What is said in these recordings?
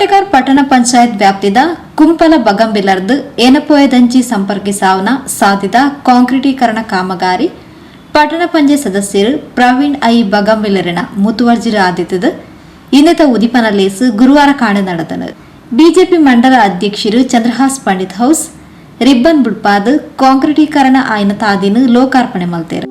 ಕೋಟೆಕಾರ್ ಪಟ್ಟಣ ಪಂಚಾಯತ್ ವ್ಯಾಪ್ತಿದ ಕುಂಪಲ ಬಗಂಬಿಲರ್ದು ಏನಪೋಯದಂಚಿ ಸಂಪರ್ಕಿಸಾವನ ಸಾಧಿತ ಕಾಂಕ್ರೀಟೀಕರಣ ಕಾಮಗಾರಿ ಪಟ್ಟಣ ಪಂಚಾಯತ್ ಸದಸ್ಯರು ಪ್ರವೀಣ್ ಐ ಬಗಂಬಿಲರಿನ ಮುತುವರ್ಜಿರ ಆದಿತ್ಯದ ಇನ್ನತ ಉದಿಪನ ಲೇಸು ಗುರುವಾರ ಕಾಣೆ ನಡೆದನು. ಬಿಜೆಪಿ ಮಂಡಲ ಅಧ್ಯಕ್ಷರು ಚಂದ್ರಹಾಸ್ ಪಂಡಿತ್ ಹೌಸ್ ರಿಬ್ಬನ್ ಬುಡ್ಪಾದ ಕಾಂಕ್ರೀಟೀಕರಣ ಆಯ್ನ ತಾದಿನ ಲೋಕಾರ್ಪಣೆ ಮಲ್ತೇರು.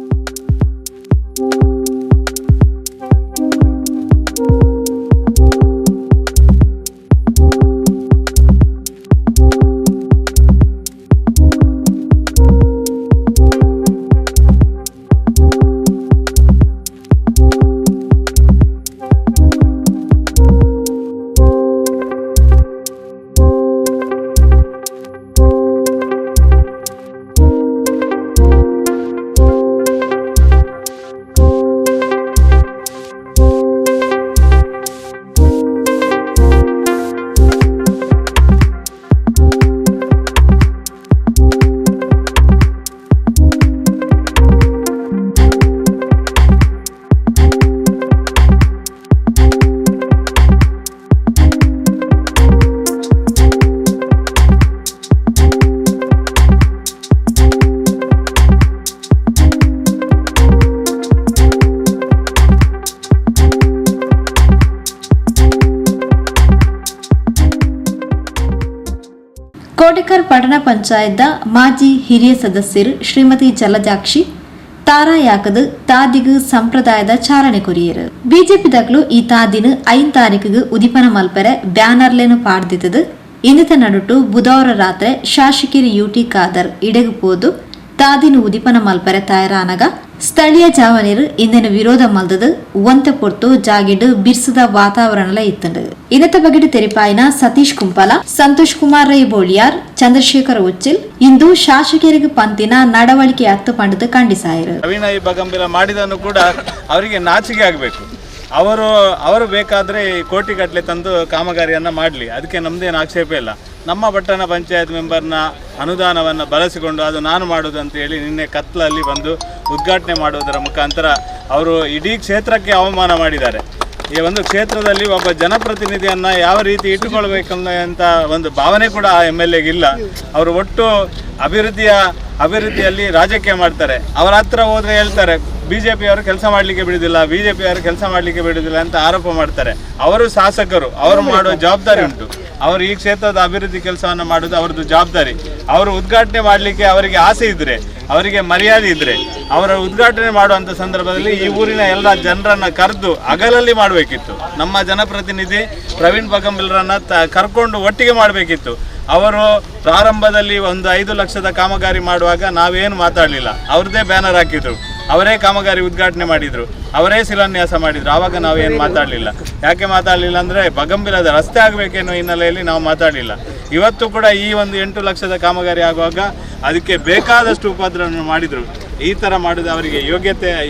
ಕೋಟೆಕಾರ್ ಪಟ್ಟಣ ಪಂಚಾಯತ್ದ ಮಾಜಿ ಹಿರಿಯ ಸದಸ್ಯರು ಶ್ರೀಮತಿ ಜಲಜಾಕ್ಷಿ ತಾರಾಯಾಕದ ತಾದಿಗು ಸಂಪ್ರದಾಯದ ಚಾಲನೆ ಕೊರಿಯರು. ಬಿಜೆಪಿದಾಗ್ಲು ಈ ತಾದಿನ 5 ತಾರೀಕಿಗೆ ಉದಿಪನ ಮಲ್ಪರೆ ಬ್ಯಾನರ್ಲೇನು ಪಾಡ್ದಿತ್ತದು. ಇನ್ನಿತ ನಡುಟು ಬುಧವಾರ ರಾತ್ರಿ ಶಾಸಕರು ಯುಟಿ ಖಾದರ್ ಇಡೆಗುಪೋದು ತಾದಿನ ಉದಿಪನ ಮಲ್ಪರೆ ತಯಾರಾನಗ ಸ್ಥಳೀಯ ಜಾವನೀರು ಇಂದಿನ ವಿರೋಧ ಮಲ್ದದು ಒಂತೆ ಪೊರ್ತು ಜಾಗಿಡು ಬಿರ್ಸದ ವಾತಾವರಣ ಇತ್ತಂಡು. ಇನ್ನತ ಬಗೆಡು ತೆರಿಪಾಯಿನ ಸತೀಶ್ ಕುಂಪಲ, ಸಂತೋಷ್ ಕುಮಾರ್ ರೈ ಬೋಳಿಯಾರ್, ಚಂದ್ರಶೇಖರ್ ಉಚ್ಚಿಲ್ ಇಂದು ಶಾಸಕರಿಗೆ ಪಂತಿನ ನಡವಳಿಕೆ ಹತ್ತು ಪಂಡದು ಖಂಡಿಸಾಯರು. ಪ್ರವೀಣ್ ಐ ಬಗಂಬಿಲ ಮಾಡಿದನ್ನು ಕೂಡ ಅವರಿಗೆ ನಾಚಿಕೆ ಆಗಬೇಕು. ಅವರು ಬೇಕಾದ್ರೆ ಕೋಟಿಗಟ್ಟಲೆ ತಂದು ಕಾಮಗಾರಿಯನ್ನ ಮಾಡಲಿ, ಅದಕ್ಕೆ ನಮ್ದೇನು ಆಕ್ಷೇಪ ಇಲ್ಲ. ನಮ್ಮ ಪಟ್ಟಣ ಪಂಚಾಯತ್ ಮೆಂಬರ್ನ ಅನುದಾನವನ್ನು ಬಳಸಿಕೊಂಡು ಅದು ನಾನು ಮಾಡೋದು ಅಂತ ಹೇಳಿ ನಿನ್ನೆ ಕತ್ಲಲ್ಲಿ ಬಂದು ಉದ್ಘಾಟನೆ ಮಾಡುವುದರ ಮುಖಾಂತರ ಅವರು ಇಡೀ ಕ್ಷೇತ್ರಕ್ಕೆ ಅವಮಾನ ಮಾಡಿದ್ದಾರೆ. ಈ ಒಂದು ಕ್ಷೇತ್ರದಲ್ಲಿ ಒಬ್ಬ ಜನಪ್ರತಿನಿಧಿಯನ್ನು ಯಾವ ರೀತಿ ಇಟ್ಟುಕೊಳ್ಬೇಕಂತ ಒಂದು ಭಾವನೆ ಕೂಡ ಆ MLA ಗಿಲ್ಲ. ಅವರು ಒಟ್ಟು ಅಭಿವೃದ್ಧಿಯಲ್ಲಿ ರಾಜಕೀಯ ಮಾಡ್ತಾರೆ. ಅವರ ಹತ್ರ ಹೋದರೆ ಹೇಳ್ತಾರೆ ಬಿಜೆಪಿಯವರು ಕೆಲಸ ಮಾಡಲಿಕ್ಕೆ ಬಿಡುವುದಿಲ್ಲ ಅಂತ ಆರೋಪ ಮಾಡ್ತಾರೆ. ಅವರು ಶಾಸಕರು, ಅವರು ಮಾಡುವ ಜವಾಬ್ದಾರಿ ಉಂಟು. ಅವರು ಈ ಕ್ಷೇತ್ರದ ಅಭಿವೃದ್ಧಿ ಕೆಲಸವನ್ನು ಮಾಡೋದು ಅವ್ರದ್ದು ಜವಾಬ್ದಾರಿ. ಅವರು ಉದ್ಘಾಟನೆ ಮಾಡಲಿಕ್ಕೆ ಅವರಿಗೆ ಆಸೆ ಇದ್ದರೆ, ಅವರಿಗೆ ಮರ್ಯಾದೆ ಇದ್ದರೆ, ಅವರ ಉದ್ಘಾಟನೆ ಮಾಡುವಂಥ ಸಂದರ್ಭದಲ್ಲಿ ಈ ಊರಿನ ಎಲ್ಲ ಜನರನ್ನು ಕರೆದು ಹಗಲಲ್ಲಿ ಮಾಡಬೇಕಿತ್ತು. ನಮ್ಮ ಜನಪ್ರತಿನಿಧಿ ಪ್ರವೀಣ್ ಬಗಂಬಿಲರನ್ನು ಕರ್ಕೊಂಡು ಒಟ್ಟಿಗೆ ಮಾಡಬೇಕಿತ್ತು. ಅವರು ಪ್ರಾರಂಭದಲ್ಲಿ ಒಂದು 5 ಲಕ್ಷದ ಕಾಮಗಾರಿ ಮಾಡುವಾಗ ನಾವೇನು ಮಾತಾಡಲಿಲ್ಲ. ಅವ್ರದ್ದೇ ಬ್ಯಾನರ್ ಹಾಕಿದ್ರು, ಅವರೇ ಕಾಮಗಾರಿ ಉದ್ಘಾಟನೆ ಮಾಡಿದರು, ಅವರೇ ಶಿಲಾನ್ಯಾಸ ಮಾಡಿದರು. ಆವಾಗ ನಾವೇನು ಮಾತಾಡಲಿಲ್ಲ. ಯಾಕೆ ಮಾತಾಡಲಿಲ್ಲ ಅಂದರೆ ಬಗಂಬಿಲದ ರಸ್ತೆ ಆಗಬೇಕೆನ್ನೋ ಹಿನ್ನೆಲೆಯಲ್ಲಿ ನಾವು ಮಾತಾಡಲಿಲ್ಲ. ಇವತ್ತು ಕೂಡ ಈ ಒಂದು 8 ಲಕ್ಷದ ಕಾಮಗಾರಿ ಆಗುವಾಗ ಅದಕ್ಕೆ ಬೇಕಾದಷ್ಟು ಉಪದ್ರವ ಮಾಡಿದರು. ಈ ಥರ ಮಾಡೋದು ಅವರಿಗೆ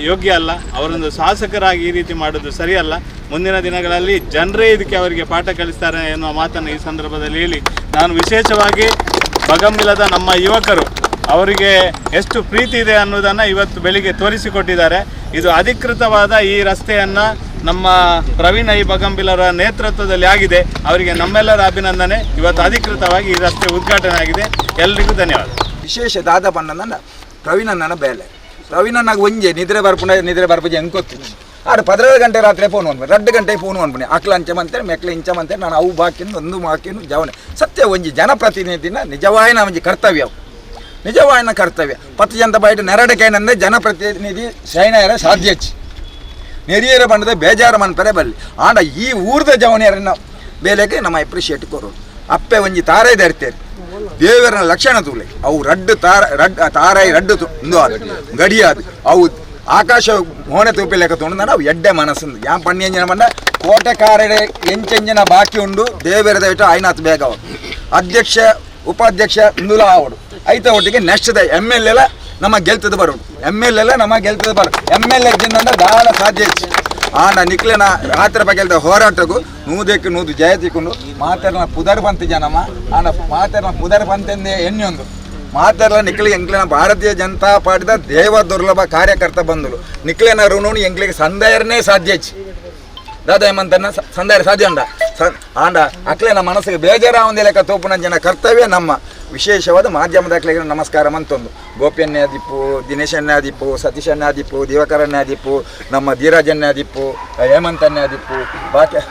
ಯೋಗ್ಯ ಅಲ್ಲ. ಅವರೊಂದು ಶಾಸಕರಾಗಿ ಈ ರೀತಿ ಮಾಡೋದು ಸರಿಯಲ್ಲ. ಮುಂದಿನ ದಿನಗಳಲ್ಲಿ ಜನರೇ ಇದಕ್ಕೆ ಅವರಿಗೆ ಪಾಠ ಕಲಿಸ್ತಾರೆ ಎನ್ನುವ ಮಾತನ್ನು ಈ ಸಂದರ್ಭದಲ್ಲಿ ಹೇಳಿ, ನಾನು ವಿಶೇಷವಾಗಿ ಬಗಂಬಿಲದ ನಮ್ಮ ಯುವಕರು ಅವರಿಗೆ ಎಷ್ಟು ಪ್ರೀತಿ ಇದೆ ಅನ್ನೋದನ್ನು ಇವತ್ತು ಬೆಳಿಗ್ಗೆ ತೋರಿಸಿಕೊಟ್ಟಿದ್ದಾರೆ. ಇದು ಅಧಿಕೃತವಾದ ಈ ರಸ್ತೆಯನ್ನು ನಮ್ಮ ಪ್ರವೀಣ್ ಐ ಬಗಂಬಿಲರ ನೇತೃತ್ವದಲ್ಲಿ ಆಗಿದೆ. ಅವರಿಗೆ ನಮ್ಮೆಲ್ಲರ ಅಭಿನಂದನೆ. ಇವತ್ತು ಅಧಿಕೃತವಾಗಿ ಈ ರಸ್ತೆ ಉದ್ಘಾಟನೆ ಆಗಿದೆ. ಎಲ್ಲರಿಗೂ ಧನ್ಯವಾದ. ವಿಶೇಷ ದಾದ ಪಂಡ ಪ್ರವೀಣನ ಬೇಲೆ ಪ್ರವೀಣನಾಗ ಒಂಜೆ ನಿದ್ರೆ ಬರ್ಪುಜಿ ಹೆಂಗೆ ಗೊತ್ತಿತ್ತು. ಆಡು 12 ಗಂಟೆ ರಾತ್ರಿ ಫೋನ್ ಮಾಡ್ಬಿ, 2 ಗಂಟೆ ಫೋನ್ ಮಾಡ್ಬಿಡಿ. ಆಕ್ಲ ಅಂಚಮಂತೇಳಿ ಮೆಕ್ಲ ಇಂಚಮಂತೇಳಿ ನಾನು ಅವು ಬಾಕಿನ ಒಂದು ಮಾಕಿನ ಜವನೆ ಸತ್ಯ ಒಂಜಿ ಜನಪ್ರತಿನಿಧಿನ ನಿಜವಾಯಿನ ಒಂಜಿ ಕರ್ತವ್ಯ, ನಿಜವಾಯಿನ ಕರ್ತವ್ಯ. 10 ಜನದ ಬಯಟ ನೆರಡಕೇನಂದ್ರೆ ಜನಪ್ರತಿನಿಧಿ ಶೈನಯರ ಸಾಧ್ಯಚ್ಚಿ ನೆರಿಯರ ಬಂಡದ ಬೇಜಾರು ಮನ್ಪರೆ ಬರಲಿ. ಆಂಡ ಈ ಊರ್ದ ಜವನಿಯರನ್ನ ಬೇಲೆಗೆ ನಮ್ಮ ಅಪ್ರಿಷಿಯೇಟ್ ಕೊರೋದು. ಅಪ್ಪೆ ಒಂಜಿ ತಾರೈ ಧರ್ತೇರಿ ದೇವರನ ಲಕ್ಷಣ ತೂಲೆ ಅವು ತಾರಾಯಿ ರಡ್ಡು ಗಡಿಯಾದು ಅವು ಆಕಾಶ ಮೋನೆ ತೂಪಿ ಲೆಕ್ಕ ತೊಂಡು ಅವು ಎಡ್ಡೆ ಮನಸ್ಸು ಯಾ ಪಣ್ಣಿ ಎಂಜಿನ ಬಂದ ಕೋಟೆಕಾರಡೆ ಎಂಚೆಂಜಿನ ಬಾಕಿ ಉಂಡು ದೇವರ ದಯವಿಟ್ಟು ಆಯ್ನಾತ್ ಬೇಗ ಅವರು ಅಧ್ಯಕ್ಷ ಉಪಾಧ್ಯಕ್ಷ ಇಂದುಲ ಆವಡು ಐತ ಒಟ್ಟಿಗೆ ನೆಕ್ಸ್ಟ್ MLA ನಮ್ಮ ಗೆಲ್ತದ ಬರೋದು MLA ಜಿನ್ನಂದ ದಾಳ ಸಾಧ್ಯ ಆಂಡ ನಿಕ್ಲೆನ ರಾತ್ರಿ ಬಗೆಲ್ದ ಹೋರಾಟಗೂ ನೂದಕ್ಕೆ ನೂದು ಜಯತಿಕೊಂಡು ಮಾತೆರ್ನ ಪುದರ್ ಬಂತು ಜನಮ ಆಂಡ ಮಾತೆರ್ನ ಪುದರ್ ಬಂತೆಂದೇ ಎಣ್ಣೊಂದು ಮಾತೆರ್ಲ ನಿಕ್ಲಿಗೆ ಎಂಕ್ಲಿನ ಭಾರತೀಯ ಜನತಾ ಪಾರ್ಟಿದ ದೇವ ದುರ್ಲಭ ಕಾರ್ಯಕರ್ತ ಬಂದರು ನಿಕ್ಲೆನ ಋಣು ಎಂಕ್ಲಿಗೆ ಸಂದೇಹನೇ ಸಾಧ್ಯ ದಾದ ಹೇಮಂತನ ಸಂದಾಯ ಸಾಧ್ಯ ಆಂಡ ಅಕ್ಲೇನ ಮನಸ್ಸಿಗೆ ಬೇಜಾರ ಒಂದೇ ಲೆಕ್ಕ ತೋಪುನ ಜನ ಕರ್ತವ್ಯ ನಮ್ಮ ವಿಶೇಷವಾದ ಮಾಧ್ಯಮದಾಖಲೆಗೆ ನಮಸ್ಕಾರ ಮಂತೊಂದು ಗೋಪಿಯನ್ಯಾದಿಪ್ಪು ದಿನೇಶನ್ಯಾದಿಪ್ಪು ಸತೀಶನ್ಯಾದಿಪ್ಪು ದಿವಾಕರನ್ಯಾದಿಪ್ಪು ನಮ್ಮ ಧೀರಾಜನ್ಯಾದಿಪ್ಪು ಹೇಮಂತನ್ಯಾದಿಪ್ಪು ಬಾಕಿ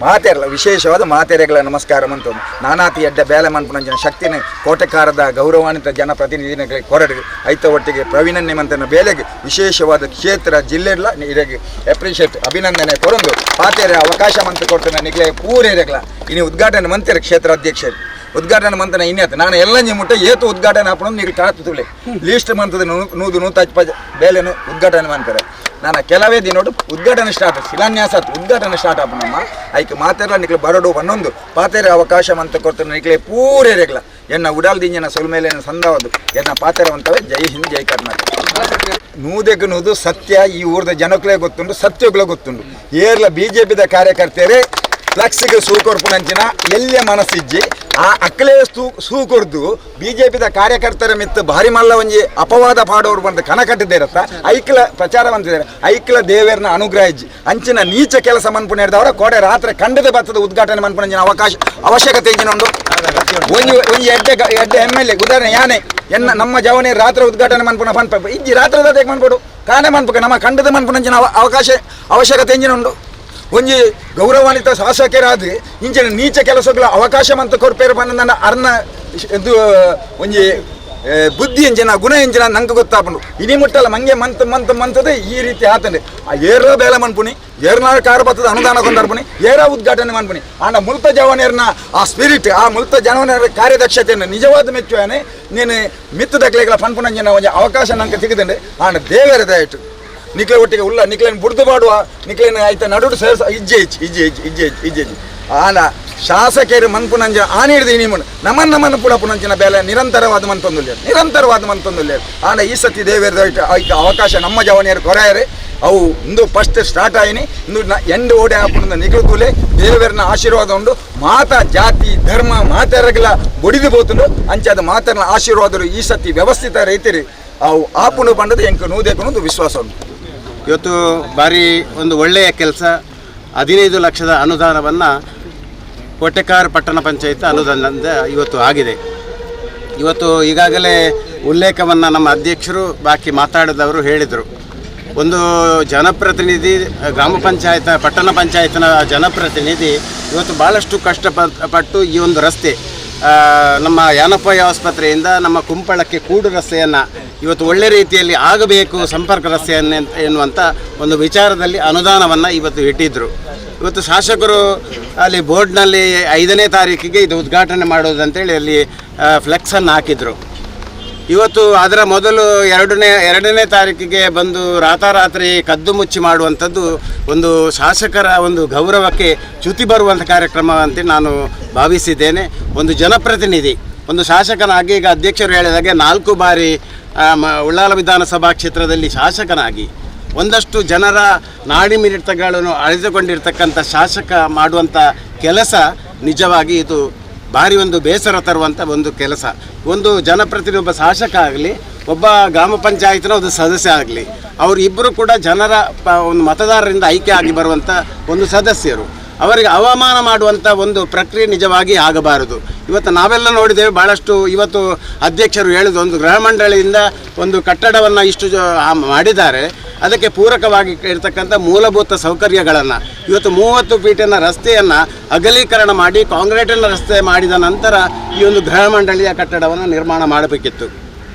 ಮಾತೆರಲ್ಲ ವಿಶೇಷವಾದ ಮಾತೆರೆಗಳ ನಮಸ್ಕಾರ ಮಂತೊಂದು ನಾನಾತಿ ಎಡ್ಡ ಬೇಲೆ ಮನ್ಪುನಂಜನ ಶಕ್ತಿನ ಕೋಟೆಕಾರದ ಗೌರವಾನ್ವಿತ ಜನಪ್ರತಿನಿಧಿಗಳಿಗೆ ಕೊರಡು ಐತ ಒಟ್ಟಿಗೆ ಪ್ರವೀಣನ್ಯ ಮಂತನ ಬೇಲೆಗೆ ವಿಶೇಷವಾದ ಕ್ಷೇತ್ರ ಜಿಲ್ಲೆಲ್ಲ ಇರಗೆ ಅಪ್ರಿಷಿಯೇಟ್ ಅಭಿನಂದನೆ ಕೊರೊಂದು ಪಾತೆರೆ ಅವಕಾಶ ಮಂತ ಕೊಡ್ತಾನೆ ನಿಗ್ಲೆ ಪೂರೇರಗಳ ಇನ್ನು ಉದ್ಘಾಟನೆ ಮಂತ್ರಿ ಕ್ಷೇತ್ರ ಅಧ್ಯಕ್ಷರು ಉದ್ಘಾಟನೆ ಮಂತನ ಇನ್ನೇತು ನಾನು ಎಲ್ಲ ಮುಟ್ಟ ಏತು ಉದ್ಘಾಟನೆ ಹಾಕೊಂಡು ನೀವು ಕಾತು ತುಳಿ ಲೀಸ್ಟ್ ಮಂತದ 150 ಬೇಲೆನು ಉದ್ಘಾಟನೆ ಮಾಡ್ತಾರೆ ನಾನು ಕೆಲವೇ ದಿನೋಡು ಉದ್ಘಾಟನೆ ಸ್ಟಾರ್ಟ್ ಶಿಲಾನ್ಯಾಸ ಉದ್ಘಾಟನೆ ಸ್ಟಾರ್ಟ್ ಆಪ ನಮ್ಮ ಐಕೆ ಮಾತೆಲ್ಲ ನಿಕ್ಲೆ ಬರಡು ಒಂದೊಂದು ಪಾತೆರೆ ಅವಕಾಶ ಮಂತ ಕೊಡ್ತಾರೆ ನಿಕ್ಲೆ ಪೂರೇರೆಗಳ ಎನ್ನ ಉಡಾಲ್ ದಿಂಜನ ಸೊಲ್ಮೇಲೆ ಸಂದವದು ಎನ್ನ ಪಾತೆರವಂತವೇ ಜೈ ಹಿಂದ್ ಜೈ ಕರ್ನಾಟಕ ನೂದೆಗೆ ನೂದು ಸತ್ಯ ಈ ಊರದ ಜನಕ್ಕಲೇ ಗೊತ್ತುಂಟು ಸತ್ಯಗಳೇ ಗೊತ್ತುಂಟು ಏರ್ಲ ಬಿಜೆಪಿದ ಕಾರ್ಯಕರ್ತರೇ ಫ್ಲೆಕ್ಸಿಗೆ ಸೂಕೊರ್ಪುನಂಚಿನ ಎಲ್ಲೇ ಮನಸ್ಸಿಜ್ಜಿ ಆ ಅಕ್ಕಲೇ ಸೂಕೊರ್ದು ಬಿಜೆಪಿದ ಕಾರ್ಯಕರ್ತರ ಮಿತ್ತು ಭಾರಿ ಮಲ್ಲ ಒಂಜಿ ಅಪವಾದ ಪಾಡೋರು ಬಂದು ಕನಕಟ್ಟಿದ್ದೇ ಇರತ್ತ ಐಕ್ಲ ಪ್ರಚಾರ ಬಂದಿದ್ದಾರೆ ಐಕ್ಲ ದೇವೇರ್ನ ಅನುಗ್ರಹ ಇಜ್ಜಿ ಅಂಚಿನ ನೀಚ ಕೆಲಸ ಮನ್ಪುಣ ಹಿಡಿದವರ ಕೋಡೆ ರಾತ್ರಿ ಕಂಡದ ಬರ್ತದ ಉದ್ಘಾಟನೆ ಮನ್ಪುಣಂಚಿನ ಅವಶ್ಯಕತೆ ಇಂಜಿನ ಉಂಟು ಒಂಜಿ ಎಡ್ಡೆ MLA ಉದಾಹರಣೆ ಯಾನೆ ಎನ್ನ ನಮ್ಮ ಜವನೇ ರಾತ್ರಿ ಉದ್ಘಾಟನೆ ಮನ್ಪುಣ ಪನ್ಪ ಇಜ್ಜಿ ರಾತ್ರಿ ದಾತೆ ಮನ್ಪಡು ಕಾಣೆ ಮನ್ಪಕ ನಮ್ಮ ಕಂಡದ ಮನ್ಪುಣಂಚಿನ ಅವಶ್ಯಕತೆ ಇಂಜಿನ ಉಂಟು ಒಂಜಿ ಗೌರವಾನ್ವಿತ ಶಾಸಕರಾದ ಇಂಚಿನ ನೀಚ ಕೆಲಸಗಳ ಅವಕಾಶ ಮಂತ ಕೊರ್ಪೇರು ಬಂದ ಅರ್ನ ಇದು ಒಂಜಿ ಬುದ್ಧಿ ಎಂಜಿನ ಗುಣ ಎಂಜಿನ ನಂಗೆ ಗೊತ್ತಾಪುಂಡು ಇನಿ ಮುಟ್ಟಲ್ಲ ಮಂಗೆ ಮಂತದೆ ಈ ರೀತಿ ಆತಂಡೆ ಆ ಏರ ಬೇಲೆ ಮನ್ಪುನಿ ಏರ್ನಾಳ ಕಾರು ಬರ್ತದ ಅನುದಾನ ಕೊಂಡರ್ಪುನಿ ಏರ ಉದ್ಘಾಟನೆ ಮನ್ಪುನಿ ಆಂಡ ಮುಲ್ತ ಜವನೇರ್ನ ಆ ಸ್ಪಿರಿಟ್ ಆ ಮುಲ್ತ ಜವನೇರ ಕಾರ್ಯದಕ್ಷತೆಯನ್ನು ನಿಜವಾದ ಮೆಚ್ಚುವಾನೆ ನೀನು ಮಿತ್ತು ದಕ್ಲೆಗಳ ಪನ್ಪುನಂಜಿನ ಒಂಜಿ ಅವಕಾಶ ನಂಗೆ ತೆಗೆದಂಡೆ ಆಂಡ ದೇವರ ದಯಟು ನಿಕ್ಲೆ ಒಟ್ಟಿಗೆ ಉಲ್ಲ ನಿಕ್ಲೇನು ಬುಡ್ದು ಮಾಡುವ ನಿಕ್ಲೇನು ಆಯ್ತಾ ನಡುಡು ಸೇರ್ಸ ಇಜ್ಜೆ ಆನ ಶಾಸಕರು ಮನ್ಪುನಂಜ ಆನೆ ಹಿಡಿದು ಇನಿಮುಂಡು ನಮ್ಮನ್ನು ಪುಡ ಪುನಂಚಿನ ಬೇಲೆ ನಿರಂತರವಾದ ಮಂತೊಂದುಲ್ಲೇರು ಆಂಡ ಈ ಸತಿ ದೇವೇರ ಅವಕಾಶ ನಮ್ಮ ಜವನಿಯರು ಕೊರೆಯರೆ ಅವು ಇಂದು ಫಸ್ಟ್ ಸ್ಟಾರ್ಟ್ ಆಯಿನಿ ಇಂದು ಎಂಡು ಓಡೆ ಹಾಕೊಂಡು ನಿಗಳುತ್ತೂಲೆ ದೇವರನ ಆಶೀರ್ವಾದ ಉಂಡು ಮಾತಾ ಜಾತಿ ಧರ್ಮ ಮಾತಾರಗಳ ಬೊಡಿದು ಬೋತುಂಡು ಅಂಚಾದ ಮಾತರ್ನ ಆಶೀರ್ವಾದರು ಈ ಸತಿ ವ್ಯವಸ್ಥಿತ ರೈತರಿ ಅವು ಆಪುಂಡು ಬಂಡದು ಎಂಕು ನೂದೇಕು ವಿಶ್ವಾಸ ಉಂಟು ಇವತ್ತು ಭಾರಿ ಒಂದು ಒಳ್ಳೆಯ ಕೆಲಸ 15 ಲಕ್ಷದ ಅನುದಾನವನ್ನು ಕೋಟೆಕಾರ್ ಪಟ್ಟಣ ಪಂಚಾಯತ್ ಅನುದಾನದಿಂದ ಇವತ್ತು ಆಗಿದೆ. ಇವತ್ತು ಈಗಾಗಲೇ ಉಲ್ಲೇಖವನ್ನು ನಮ್ಮ ಅಧ್ಯಕ್ಷರು ಬಾಕಿ ಮಾತಾಡಿದವರು ಹೇಳಿದರು. ಒಂದು ಜನಪ್ರತಿನಿಧಿ ಗ್ರಾಮ ಪಂಚಾಯತ್ ಪಟ್ಟಣ ಪಂಚಾಯತ್ನ ಜನಪ್ರತಿನಿಧಿ ಇವತ್ತು ಭಾಳಷ್ಟು ಕಷ್ಟಪಟ್ಟು ಈ ಒಂದು ರಸ್ತೆ ನಮ್ಮ ಯಾನಪ್ಪ ಆಸ್ಪತ್ರೆಯಿಂದ ನಮ್ಮ ಕುಂಪಳಕ್ಕೆ ಕೂಡು ರಸ್ತೆಯನ್ನು ಇವತ್ತು ಒಳ್ಳೆ ರೀತಿಯಲ್ಲಿ ಆಗಬೇಕು ಸಂಪರ್ಕ ರಸ್ತೆಯನ್ನು ಎನ್ನುವಂಥ ಒಂದು ವಿಚಾರದಲ್ಲಿ ಅನುದಾನವನ್ನು ಇವತ್ತು ಇಟ್ಟಿದ್ದರು. ಇವತ್ತು ಶಾಸಕರು ಅಲ್ಲಿ ಬೋರ್ಡ್ನಲ್ಲಿ 5ನೇ ತಾರೀಕಿಗೆ ಇದು ಉದ್ಘಾಟನೆ ಮಾಡೋದಂತೇಳಿ ಅಲ್ಲಿ ಫ್ಲೆಕ್ಸನ್ನು ಹಾಕಿದರು. ಇವತ್ತು ಅದರ ಮೊದಲು ಎರಡನೇ ತಾರೀಕಿಗೆ ಬಂದು ರಾತಾರಾತ್ರಿ ಕದ್ದು ಮುಚ್ಚಿ ಮಾಡುವಂಥದ್ದು ಒಂದು ಶಾಸಕರ ಒಂದು ಗೌರವಕ್ಕೆ ಚ್ಯುತಿ ಬರುವಂಥ ಕಾರ್ಯಕ್ರಮ ಅಂತ ನಾನು ಭಾವಿಸಿದ್ದೇನೆ. ಒಂದು ಜನಪ್ರತಿನಿಧಿ ಒಂದು ಶಾಸಕನಾಗಿ ಈಗ ಅಧ್ಯಕ್ಷರು ಹೇಳಿದಾಗೆ 4 ಬಾರಿ ಉಳ್ಳಾಲ ವಿಧಾನಸಭಾ ಕ್ಷೇತ್ರದಲ್ಲಿ ಶಾಸಕನಾಗಿ ಒಂದಷ್ಟು ಜನರ ನಾಡಿ ಮಿಡಿತಗಳನ್ನು ಅಳೆದುಕೊಂಡಿರ್ತಕ್ಕಂಥ ಶಾಸಕ ಮಾಡುವಂಥ ಕೆಲಸ ನಿಜವಾಗಿ ಇದು ಭಾರಿ ಒಂದು ಬೇಸರ ತರುವಂಥ ಒಂದು ಕೆಲಸ. ಒಂದು ಜನಪ್ರತಿನಿಧಿ ಒಬ್ಬ ಶಾಸಕ ಆಗಲಿ ಒಬ್ಬ ಗ್ರಾಮ ಪಂಚಾಯತ್ನ ಒಂದು ಸದಸ್ಯ ಆಗಲಿ ಅವರು ಇಬ್ಬರು ಕೂಡ ಜನರ ಒಂದು ಮತದಾರರಿಂದ ಆಯ್ಕೆ ಆಗಿ ಬರುವಂಥ ಒಂದು ಸದಸ್ಯರು. ಅವರಿಗೆ ಅವಮಾನ ಮಾಡುವಂಥ ಒಂದು ಪ್ರಕ್ರಿಯೆ ನಿಜವಾಗಿ ಆಗಬಾರದು. ಇವತ್ತು ನಾವೆಲ್ಲ ನೋಡಿದ್ದೇವೆ ಭಾಳಷ್ಟು. ಇವತ್ತು ಅಧ್ಯಕ್ಷರು ಹೇಳಿದ ಒಂದು ಗೃಹ ಮಂಡಳಿಯಿಂದ ಒಂದು ಕಟ್ಟಡವನ್ನು ಇಷ್ಟು ಮಾಡಿದ್ದಾರೆ. ಅದಕ್ಕೆ ಪೂರಕವಾಗಿ ಇರತಕ್ಕಂಥ ಮೂಲಭೂತ ಸೌಕರ್ಯಗಳನ್ನು ಇವತ್ತು 30 ಫೀಟಿನ ರಸ್ತೆಯನ್ನು ಅಗಲೀಕರಣ ಮಾಡಿ ಕಾಂಕ್ರೀಟಿನ ರಸ್ತೆ ಮಾಡಿದ ನಂತರ ಈ ಒಂದು ಗೃಹ ಮಂಡಳಿಯ ಕಟ್ಟಡವನ್ನು ನಿರ್ಮಾಣ ಮಾಡಬೇಕಿತ್ತು.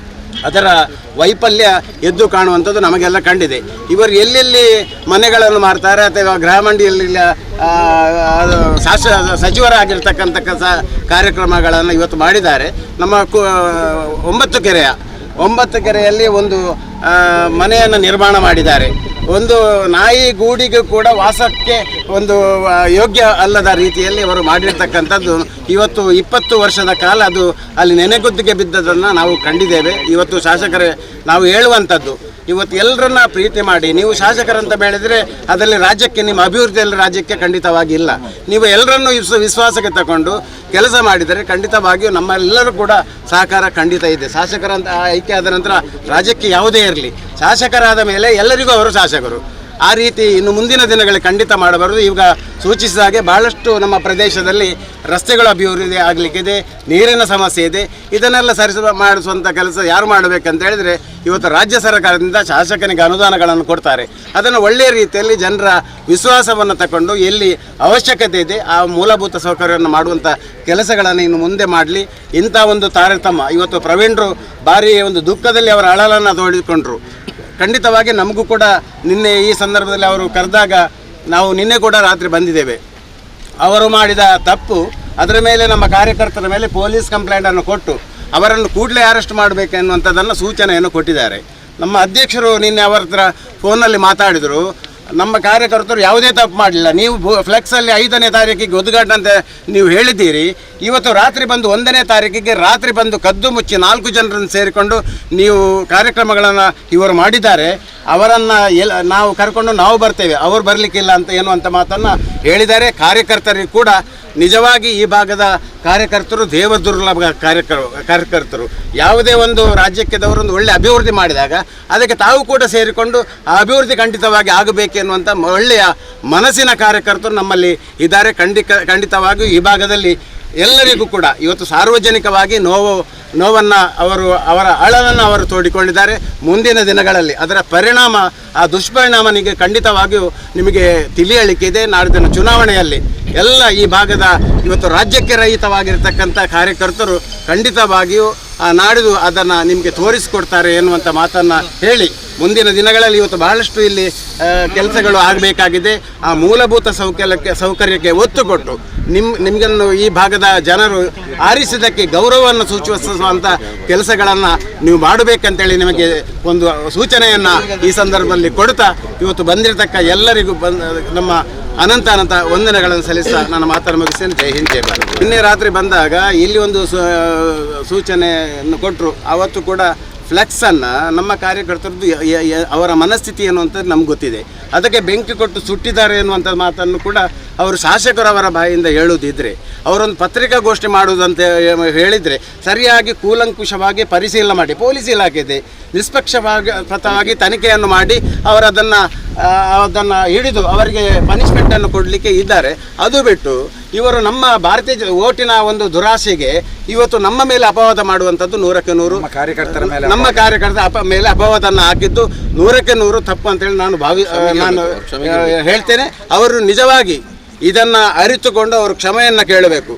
ಅದರ ವೈಫಲ್ಯ ಎದ್ದು ಕಾಣುವಂಥದ್ದು ನಮಗೆಲ್ಲ ಕಂಡಿದೆ. ಇವರು ಎಲ್ಲೆಲ್ಲಿ ಮನೆಗಳನ್ನು ಮಾಡ್ತಾರೆ ಅಥವಾ ಗೃಹ ಮಂಡಳಿಯಲ್ಲಿ ಸಚಿವರಾಗಿರ್ತಕ್ಕಂಥ ಕಾರ್ಯಕ್ರಮಗಳನ್ನು ಇವತ್ತು ಮಾಡಿದ್ದಾರೆ. ನಮ್ಮ 9 ಕೆರೆಯಲ್ಲಿ ಒಂದು ಮನೆಯನ್ನು ನಿರ್ಮಾಣ ಮಾಡಿದ್ದಾರೆ. ಒಂದು ನಾಯಿ ಗೂಡಿಗೂ ಕೂಡ ವಾಸಕ್ಕೆ ಒಂದು ಯೋಗ್ಯ ಅಲ್ಲದ ರೀತಿಯಲ್ಲಿ ಅವರು ಮಾಡಿರ್ತಕ್ಕಂಥದ್ದು ಇವತ್ತು 20 ವರ್ಷದ ಕಾಲ ಅದು ಅಲ್ಲಿ ನೆನೆಗುದ್ದಿಗೆ ಬಿದ್ದದನ್ನು ನಾವು ಕಂಡಿದ್ದೇವೆ. ಇವತ್ತು ಶಾಸಕರೇ ನಾವು ಹೇಳುವಂಥದ್ದು ಇವತ್ತು ಎಲ್ಲರನ್ನ ಪ್ರೀತಿ ಮಾಡಿ ನೀವು ಶಾಸಕರಂತ ಹೇಳಿದರೆ ಅದರಲ್ಲಿ ರಾಜ್ಯಕ್ಕೆ ನಿಮ್ಮ ಅಭಿವೃದ್ಧಿಯಲ್ಲಿ ರಾಜ್ಯಕ್ಕೆ ಖಂಡಿತವಾಗಿ ಇಲ್ಲ. ನೀವು ಎಲ್ಲರನ್ನೂ ವಿಶ್ವಾಸಕ್ಕೆ ತಗೊಂಡು ಕೆಲಸ ಮಾಡಿದರೆ ಖಂಡಿತವಾಗಿಯೂ ನಮ್ಮೆಲ್ಲರೂ ಕೂಡ ಸಹಕಾರ ಖಂಡಿತ ಇದೆ. ಶಾಸಕರಂತ ಆಯ್ಕೆ ಆದ ನಂತರ ರಾಜ್ಯಕ್ಕೆ ಯಾವುದೇ ಇರಲಿ ಶಾಸಕರಾದ ಮೇಲೆ ಎಲ್ಲರಿಗೂ ಅವರು ಶಾಸಕರು. ಆ ರೀತಿ ಇನ್ನು ಮುಂದಿನ ದಿನಗಳಲ್ಲಿ ಖಂಡಿತ ಮಾಡಬಾರದು. ಈಗ ಸೂಚಿಸಿದ ಹಾಗೆ ಬಹಳಷ್ಟು ನಮ್ಮ ಪ್ರದೇಶದಲ್ಲಿ ರಸ್ತೆಗಳ ಅಭಿವೃದ್ಧಿ ಆಗಲಿಕ್ಕಿದೆ, ನೀರಿನ ಸಮಸ್ಯೆ ಇದೆ. ಇದನ್ನೆಲ್ಲ ಮಾಡಿಸುವಂಥ ಕೆಲಸ ಯಾರು ಮಾಡಬೇಕಂತ ಹೇಳಿದರೆ ಇವತ್ತು ರಾಜ್ಯ ಸರ್ಕಾರದಿಂದ ಶಾಸಕನಿಗೆ ಅನುದಾನಗಳನ್ನು ಕೊಡ್ತಾರೆ. ಅದನ್ನು ಒಳ್ಳೆಯ ರೀತಿಯಲ್ಲಿ ಜನರ ವಿಶ್ವಾಸವನ್ನು ತಗೊಂಡು ಎಲ್ಲಿ ಅವಶ್ಯಕತೆ ಇದೆ ಆ ಮೂಲಭೂತ ಸೌಕರ್ಯವನ್ನು ಮಾಡುವಂಥ ಕೆಲಸಗಳನ್ನು ಇನ್ನು ಮುಂದೆ ಮಾಡಲಿ. ಇಂಥ ಒಂದು ತಾರತಮ್ಯ ಇವತ್ತು ಪ್ರವೀಣರು ಭಾರಿ ಒಂದು ದುಃಖದಲ್ಲಿ ಅವರ ಅಳಲನ್ನು ತೋಡಿಕೊಂಡ್ರು. ಖಂಡಿತವಾಗಿ ನಮಗೂ ಕೂಡ ನಿನ್ನೆ ಈ ಸಂದರ್ಭದಲ್ಲಿ ಅವರು ಕರೆದಾಗ ನಾವು ನಿನ್ನೆ ಕೂಡ ರಾತ್ರಿ ಬಂದಿದ್ದೇವೆ. ಅವರು ಮಾಡಿದ ತಪ್ಪು ಅದರ ಮೇಲೆ ನಮ್ಮ ಕಾರ್ಯಕರ್ತರ ಮೇಲೆ ಪೊಲೀಸ್ ಕಂಪ್ಲೇಂಟನ್ನು ಕೊಟ್ಟು ಅವರನ್ನು ಕೂಡಲೇ ಅರೆಸ್ಟ್ ಮಾಡಬೇಕೆನ್ನುವಂಥದ್ದನ್ನು ಸೂಚನೆಯನ್ನು ಕೊಟ್ಟಿದ್ದಾರೆ. ನಮ್ಮ ಅಧ್ಯಕ್ಷರು ನಿನ್ನೆ ಅವರ ಹತ್ರ ಫೋನಲ್ಲಿ ಮಾತಾಡಿದರು. ನಮ್ಮ ಕಾರ್ಯಕರ್ತರು ಯಾವುದೇ ತಪ್ಪು ಮಾಡಲಿಲ್ಲ, ನೀವು ಫ್ಲೆಕ್ಸಲ್ಲಿ 5ನೇ ತಾರೀಕಿಗೆ ಉದ್ಘಾಟನೆ ಅಂತ ನೀವು ಹೇಳಿದ್ದೀರಿ. ಇವತ್ತು ರಾತ್ರಿ ಬಂದು 1ನೇ ತಾರೀಕಿಗೆ ರಾತ್ರಿ ಬಂದು ಕದ್ದು ಮುಚ್ಚಿ 4 ಜನರನ್ನು ಸೇರಿಕೊಂಡು ನೀವು ಕಾರ್ಯಕ್ರಮಗಳನ್ನು ಇವರು ಮಾಡಿದ್ದಾರೆ. ಅವರನ್ನು ನಾವು ಕರ್ಕೊಂಡು ನಾವು ಬರ್ತೇವೆ, ಅವರು ಬರಲಿಕ್ಕಿಲ್ಲ ಅಂತ ಎನ್ನುವಂಥ ಮಾತನ್ನು ಹೇಳಿದ್ದಾರೆ. ಕಾರ್ಯಕರ್ತರಿಗೆ ಕೂಡ ನಿಜವಾಗಿ ಈ ಭಾಗದ ಕಾರ್ಯಕರ್ತರು ದೇವದುರ್ಲಭ ಕಾರ್ಯಕರ್ತರು. ಯಾವುದೇ ಒಂದು ರಾಜ್ಯಕ್ಕೆದವರೊಂದು ಒಳ್ಳೆ ಅಭಿವೃದ್ಧಿ ಮಾಡಿದಾಗ ಅದಕ್ಕೆ ತಾವು ಕೂಡ ಸೇರಿಕೊಂಡು ಆ ಅಭಿವೃದ್ಧಿ ಖಂಡಿತವಾಗಿ ಆಗಬೇಕೆನ್ನುವಂಥ ಒಳ್ಳೆಯ ಮನಸ್ಸಿನ ಕಾರ್ಯಕರ್ತರು ನಮ್ಮಲ್ಲಿ ಇದ್ದಾರೆ. ಖಂಡಿತವಾಗಿಯೂ ಈ ಭಾಗದಲ್ಲಿ ಎಲ್ಲರಿಗೂ ಕೂಡ ಇವತ್ತು ಸಾರ್ವಜನಿಕವಾಗಿ ನೋವನ್ನು ಅವರ ಅಳಲನ್ನು ಅವರು ತೋಡಿಕೊಂಡಿದ್ದಾರೆ. ಮುಂದಿನ ದಿನಗಳಲ್ಲಿ ಅದರ ಪರಿಣಾಮ, ಆ ದುಷ್ಪರಿಣಾಮ ಖಂಡಿತವಾಗಿಯೂ ನಿಮಗೆ ತಿಳಿಯಲಿಕ್ಕಿದೆ. ನಾಡಿನ ಚುನಾವಣೆಯಲ್ಲಿ ಎಲ್ಲ ಈ ಭಾಗದ ಇವತ್ತು ರಾಜ್ಯಕ್ಕೆ ರಹಿತವಾಗಿರ್ತಕ್ಕಂಥ ಕಾರ್ಯಕರ್ತರು ಖಂಡಿತವಾಗಿಯೂ ನಾಡಿದು ಅದನ್ನು ನಿಮಗೆ ತೋರಿಸಿಕೊಡ್ತಾರೆ ಎನ್ನುವಂಥ ಮಾತನ್ನು ಹೇಳಿ, ಮುಂದಿನ ದಿನಗಳಲ್ಲಿ ಇವತ್ತು ಬಹಳಷ್ಟು ಇಲ್ಲಿ ಕೆಲಸಗಳು ಆಗಬೇಕಾಗಿದೆ. ಆ ಮೂಲಭೂತ ಸೌಕರ್ಯಕ್ಕೆ ಒತ್ತು ಕೊಟ್ಟು ನಿಮಗನ್ನು ಈ ಭಾಗದ ಜನರು ಆರಿಸಿದ್ದಕ್ಕೆ ಗೌರವವನ್ನು ಸೂಚಿಸುವಂಥ ಕೆಲಸಗಳನ್ನು ನೀವು ಮಾಡಬೇಕಂತೇಳಿ ನಿಮಗೆ ಒಂದು ಸೂಚನೆಯನ್ನು ಈ ಸಂದರ್ಭದಲ್ಲಿ ಕೊಡ್ತಾ ಇವತ್ತು ಬಂದಿರತಕ್ಕ ಎಲ್ಲರಿಗೂ ನಮ್ಮ ಅನಂತ ವಂದನೆಗಳನ್ನು ಸಲ್ಲಿಸ್ತಾ ನನ್ನ ಮಾತನ್ನು ಮುಗಿಸ್ತೇನೆ. ಜೈ ಹಿಂದ್, ಜೈ ಭಾರತ್. ನಿನ್ನೆ ರಾತ್ರಿ ಬಂದಾಗ ಇಲ್ಲಿ ಒಂದು ಸೂಚನೆಯನ್ನು ಕೊಟ್ಟರು. ಆವತ್ತು ಕೂಡ ಫ್ಲೆಕ್ಸನ್ನು ನಮ್ಮ ಕಾರ್ಯಕರ್ತರದ್ದು ಅವರ ಮನಸ್ಥಿತಿ ಅನ್ನುವಂಥದ್ದು ನಮ್ಗೆ ಗೊತ್ತಿದೆ. ಅದಕ್ಕೆ ಬೆಂಕಿ ಕೊಟ್ಟು ಸುಟ್ಟಿದ್ದಾರೆ ಎನ್ನುವಂಥ ಮಾತನ್ನು ಕೂಡ ಅವರು ಶಾಸಕರವರ ಬಾಯಿಂದ ಹೇಳುವುದಿದ್ರೆ, ಅವರೊಂದು ಪತ್ರಿಕಾಗೋಷ್ಠಿ ಮಾಡುವುದಂತ ಹೇಳಿದರೆ ಸರಿಯಾಗಿ ಕೂಲಂಕುಷವಾಗಿ ಪರಿಶೀಲನೆ ಮಾಡಿ, ಪೊಲೀಸ್ ಇಲಾಖೆ ಇದೆ, ನಿಷ್ಪಕ್ಷಪಾತವಾಗಿ ತನಿಖೆಯನ್ನು ಮಾಡಿ ಅದನ್ನು ಹಿಡಿದು ಅವರಿಗೆ ಪನಿಷ್ಮೆಂಟನ್ನು ಕೊಡಲಿಕ್ಕೆ ಇದ್ದಾರೆ. ಅದು ಬಿಟ್ಟು ಇವರು ನಮ್ಮ ಭಾರತೀಯ ಓಟಿನ ಒಂದು ದುರಾಸೆಗೆ ಇವತ್ತು ನಮ್ಮ ಮೇಲೆ ಅಪವಾದ ಮಾಡುವಂಥದ್ದು 100ಕ್ಕೆ 100 ನಮ್ಮ ಕಾರ್ಯಕರ್ತರ ಮೇಲೆ ಅಪವಾದವನ್ನು ಹಾಕಿದ್ದು 100ಕ್ಕೆ 100 ತಪ್ಪು ಅಂತೇಳಿ ನಾನು ಹೇಳ್ತೇನೆ. ಅವರು ನಿಜವಾಗಿ ಇದನ್ನು ಅರಿತುಕೊಂಡು ಅವರು ಕ್ಷಮೆಯನ್ನು ಕೇಳಬೇಕು.